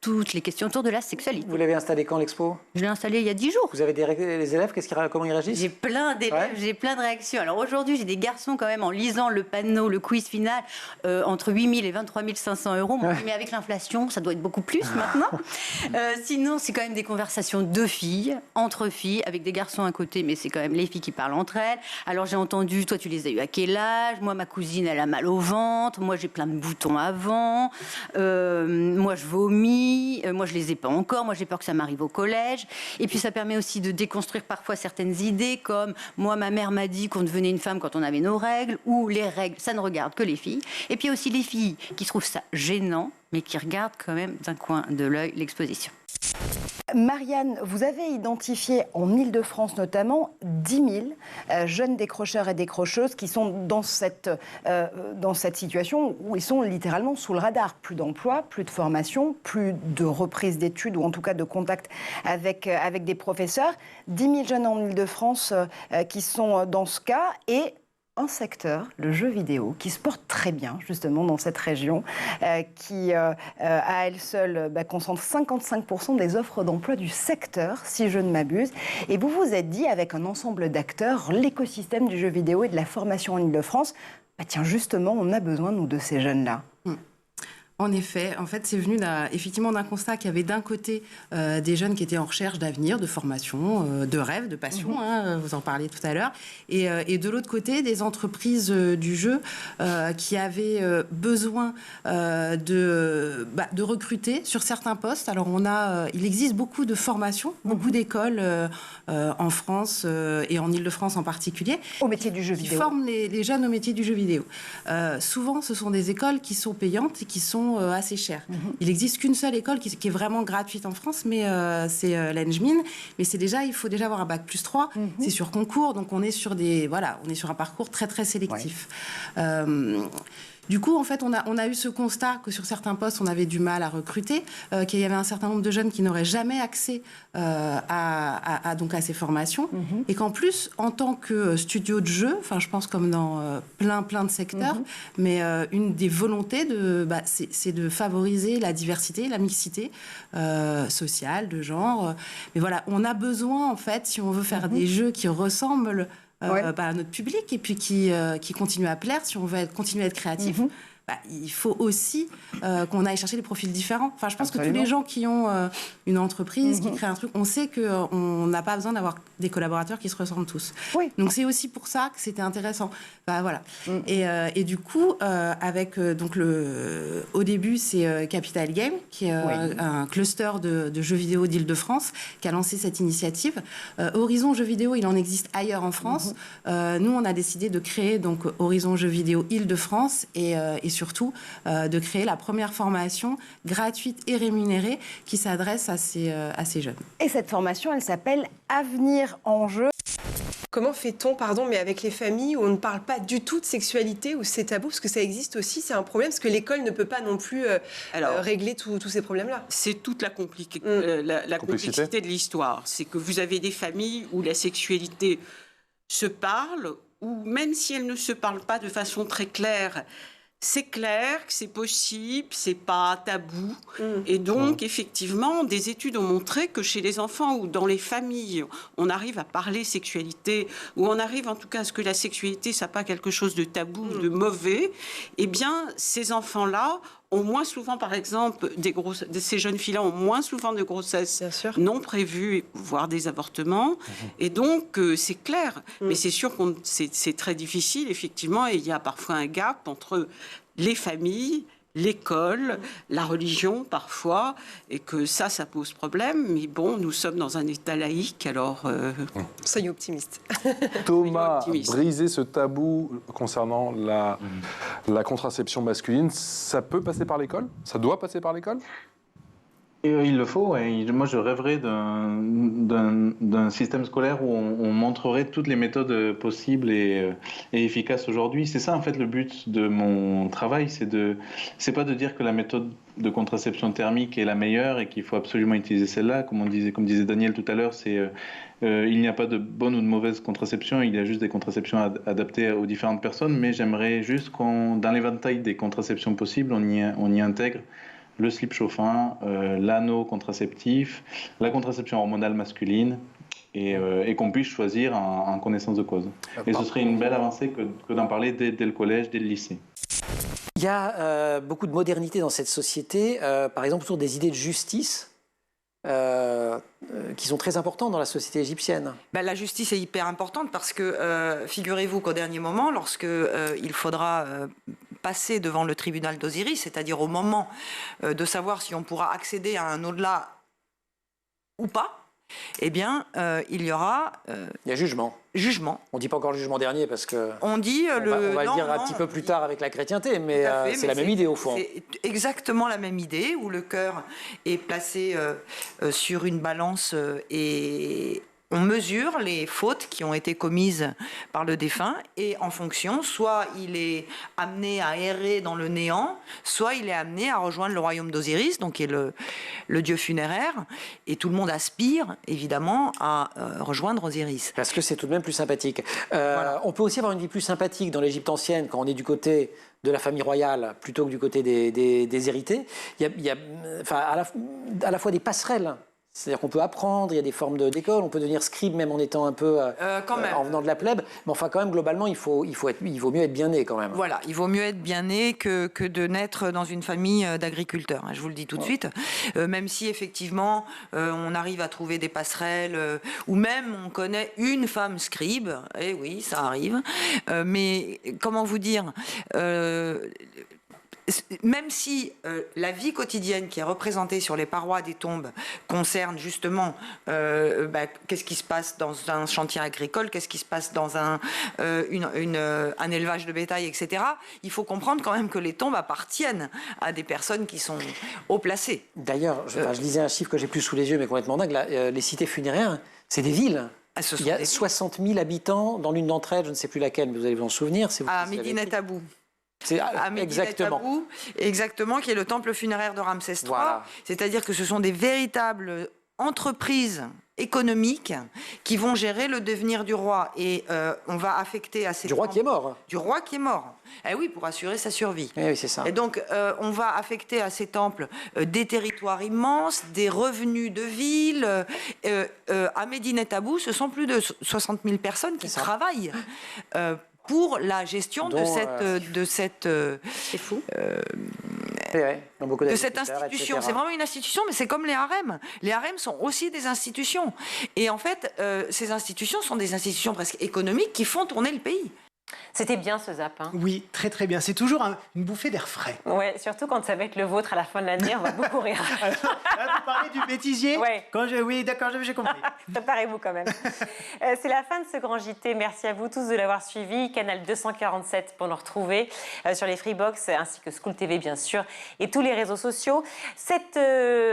toutes les questions autour de la sexualité. Vous l'avez installé quand, l'expo? Je l'ai installé il y a 10 jours. Vous avez les élèves, comment ils réagissent? J'ai plein d'élèves, j'ai plein de réactions. Alors aujourd'hui, j'ai des garçons quand même, en lisant le panneau, le quiz final, entre 8 000 et 23 500 €. Ouais. Mais avec l'inflation, ça doit être beaucoup plus maintenant. Sinon, c'est quand même des conversations de filles, entre filles, avec des garçons à côté, mais c'est quand même les filles qui parlent entre elles. Alors j'ai entendu, toi tu les as eu à quel âge? Moi, ma cousine, elle a mal au ventre. Moi, j'ai plein de boutons avant. Moi, je vomis. Moi, je les ai pas encore. Moi, j'ai peur que ça m'arrive au collège. Et puis, ça permet aussi de déconstruire parfois certaines idées, comme moi, ma mère m'a dit qu'on devenait une femme quand on avait nos règles, ou les règles, ça ne regarde que les filles. Et puis, il y a aussi les filles qui trouvent ça gênant, mais qui regardent quand même d'un coin de l'œil l'exposition. Marianne, vous avez identifié en Île-de-France notamment 10 000 jeunes décrocheurs et décrocheuses qui sont dans cette situation où ils sont littéralement sous le radar. Plus d'emploi, plus de formation, plus de reprise d'études ou en tout cas de contact avec des professeurs. 10 000 jeunes en Île-de-France qui sont dans ce cas et un secteur, le jeu vidéo, qui se porte très bien justement dans cette région, qui à elle seule concentre 55% des offres d'emploi du secteur, si je ne m'abuse. Et vous vous êtes dit, avec un ensemble d'acteurs, l'écosystème du jeu vidéo et de la formation en Île-de-France, bah tiens, justement, on a besoin, nous, de ces jeunes-là. En effet, c'est venu effectivement d'un constat qu'il y avait d'un côté des jeunes qui étaient en recherche d'avenir, de formation, de rêve, de passion, vous en parliez tout à l'heure, et de l'autre côté des entreprises du jeu qui avaient besoin de recruter sur certains postes. Alors il existe beaucoup de formations, beaucoup d'écoles en France et en Ile-de-France en particulier. Au métier du jeu vidéo. Qui forment les jeunes au métier du jeu vidéo. Souvent, ce sont des écoles qui sont payantes et qui sont assez chères. Il n'existe qu'une seule école qui est vraiment gratuite en France, mais c'est l'Engmin. Mais il faut déjà avoir un bac +3. C'est sur concours, donc on est sur un parcours très très sélectif. Du coup, on a eu ce constat que sur certains postes, on avait du mal à recruter, qu'il y avait un certain nombre de jeunes qui n'auraient jamais accès à ces formations, et qu'en plus, en tant que studio de jeu, je pense comme dans plein de secteurs, mais une des volontés, c'est de favoriser la diversité, la mixité sociale, de genre. Mais voilà, on a besoin, si on veut faire des jeux qui ressemblent à notre public et puis qui continue à plaire, si on veut continuer à être créatif, il faut aussi qu'on aille chercher des profils différents. Je pense que tous les gens qui ont une entreprise, qui créent un truc, on sait qu'on n'a pas besoin d'avoir des collaborateurs qui se ressemblent tous. Donc c'est aussi pour ça que c'était intéressant. Et du coup, au début, c'est Capital Game, qui est un cluster de jeux vidéo d'Île-de-France, qui a lancé cette initiative. Horizon Jeux Vidéo, il en existe ailleurs en France. Nous, on a décidé de créer donc Horizon Jeux Vidéo Île-de-France et surtout de créer la première formation gratuite et rémunérée qui s'adresse à ces jeunes. Et cette formation, elle s'appelle Avenir en jeu. Comment fait-on, mais avec les familles où on ne parle pas du tout de sexualité, où c'est tabou, parce que ça existe aussi, c'est un problème, parce que l'école ne peut pas non plus régler tous ces problèmes-là. C'est toute la complexité de l'histoire. C'est que vous avez des familles où la sexualité se parle, ou même si elle ne se parle pas de façon très claire, c'est clair que c'est possible, c'est pas tabou. Et donc, effectivement, des études ont montré que chez les enfants ou dans les familles, on arrive à parler sexualité, ou on arrive en tout cas à ce que la sexualité, ça n'est pas quelque chose de tabou, de mauvais, eh bien, ces enfants-là ont moins souvent, par exemple, ces jeunes filles-là ont moins souvent de grossesses non prévues, voire des avortements. Et donc, c'est clair. Mais c'est sûr que c'est très difficile, effectivement, et il y a parfois un gap entre les familles, l'école, la religion parfois, et que ça pose problème. Mais bon, nous sommes dans un État laïque, alors... Soyez optimistes. Thomas, briser ce tabou concernant la contraception masculine, ça peut passer par l'école? Ça doit passer par l'école? Il le faut. Moi, je rêverais d'un système scolaire où on montrerait toutes les méthodes possibles et efficaces aujourd'hui. C'est ça, en fait, le but de mon travail. C'est pas de dire que la méthode de contraception thermique est la meilleure et qu'il faut absolument utiliser celle-là. Comme disait Daniel tout à l'heure, il n'y a pas de bonne ou de mauvaise contraception. Il y a juste des contraceptions adaptées aux différentes personnes. Mais j'aimerais juste dans l'éventail des contraceptions possibles, on y intègre le slip chauffant, l'anneau contraceptif, la contraception hormonale masculine, et qu'on puisse choisir en connaissance de cause. Et ce serait une belle avancée que d'en parler dès le collège, dès le lycée. Il y a beaucoup de modernité dans cette société, par exemple autour des idées de justice, qui sont très importantes dans la société égyptienne. La justice est hyper importante parce que, figurez-vous qu'au dernier moment, lorsque il faudra passer devant le tribunal d'Osiris, c'est-à-dire au moment de savoir si on pourra accéder à un au-delà ou pas, eh bien, il y aura... il y a jugement. Jugement. On ne dit pas encore le jugement dernier parce que... On dit... on va le dire un petit peu plus tard avec la chrétienté, mais c'est la même idée au fond. C'est exactement la même idée, où le cœur est placé sur une balance et... On mesure les fautes qui ont été commises par le défunt et en fonction, soit il est amené à errer dans le néant, soit il est amené à rejoindre le royaume d'Osiris, donc qui est le dieu funéraire, et tout le monde aspire évidemment à rejoindre Osiris. Parce que c'est tout de même plus sympathique. Voilà. On peut aussi avoir une vie plus sympathique dans l'Égypte ancienne quand on est du côté de la famille royale plutôt que du côté des hérités. Il y a à la fois des passerelles. C'est-à-dire qu'on peut apprendre, il y a des formes d'école, on peut devenir scribe même en étant un peu en venant de la plèbe. Mais enfin, quand même, globalement, il vaut mieux être bien né quand même. Voilà, il vaut mieux être bien né que de naître dans une famille d'agriculteurs. Je vous le dis tout de suite. Même si effectivement, on arrive à trouver des passerelles, ou même on connaît une femme scribe. Eh oui, ça arrive. Mais comment vous dire même si la vie quotidienne qui est représentée sur les parois des tombes concerne justement qu'est-ce qui se passe dans un chantier agricole, qu'est-ce qui se passe dans un élevage de bétail, etc., il faut comprendre quand même que les tombes appartiennent à des personnes qui sont haut placées. D'ailleurs, je lisais un chiffre que j'ai plus sous les yeux, mais complètement dingue, les cités funéraires, c'est des villes. Il y a 60 000 habitants dans l'une d'entre elles, je ne sais plus laquelle, mais vous allez vous en souvenir. À Médinat Abou. Exactement. Exactement, qui est le temple funéraire de Ramsès III. Voilà. C'est-à-dire que ce sont des véritables entreprises économiques qui vont gérer le devenir du roi. Et on va affecter à ces... Du roi qui est mort. Du roi qui est mort. Eh oui, pour assurer sa survie. Eh oui, c'est ça. Et donc, on va affecter à ces temples des territoires immenses, des revenus de ville. À Médinat Abou, ce sont plus de 60 000 personnes qui travaillent pour la gestion de cette c'est fou. De cette institution. C'est vraiment une institution, mais c'est comme les harems. Les harems sont aussi des institutions. Et en fait, ces institutions sont des institutions presque économiques qui font tourner le pays. C'était bien ce zap. Hein. Oui, très très bien. C'est toujours une bouffée d'air frais. Ouais, surtout quand ça va être le vôtre à la fin de l'année, on va beaucoup rire. Là, vous parlez du bêtisier. Ouais. Oui, d'accord, j'ai compris. Préparez-vous quand même. C'est la fin de ce grand JT. Merci à vous tous de l'avoir suivi. Canal 247 pour nous retrouver sur les Freebox, ainsi que School TV, bien sûr, et tous les réseaux sociaux. Cette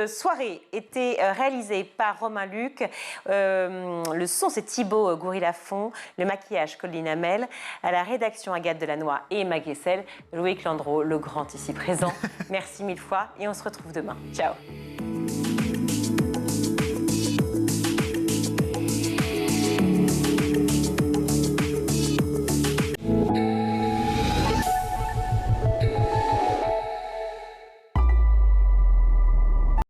soirée était réalisée par Romain Luc. Le son, c'est Thibaut Goury-Lafont. Le maquillage, Colline Hamel. À la rédaction, Agathe Delannoy et Emma Guessel. Loïc Landreau, le grand ici présent. Merci mille fois et on se retrouve demain. Ciao.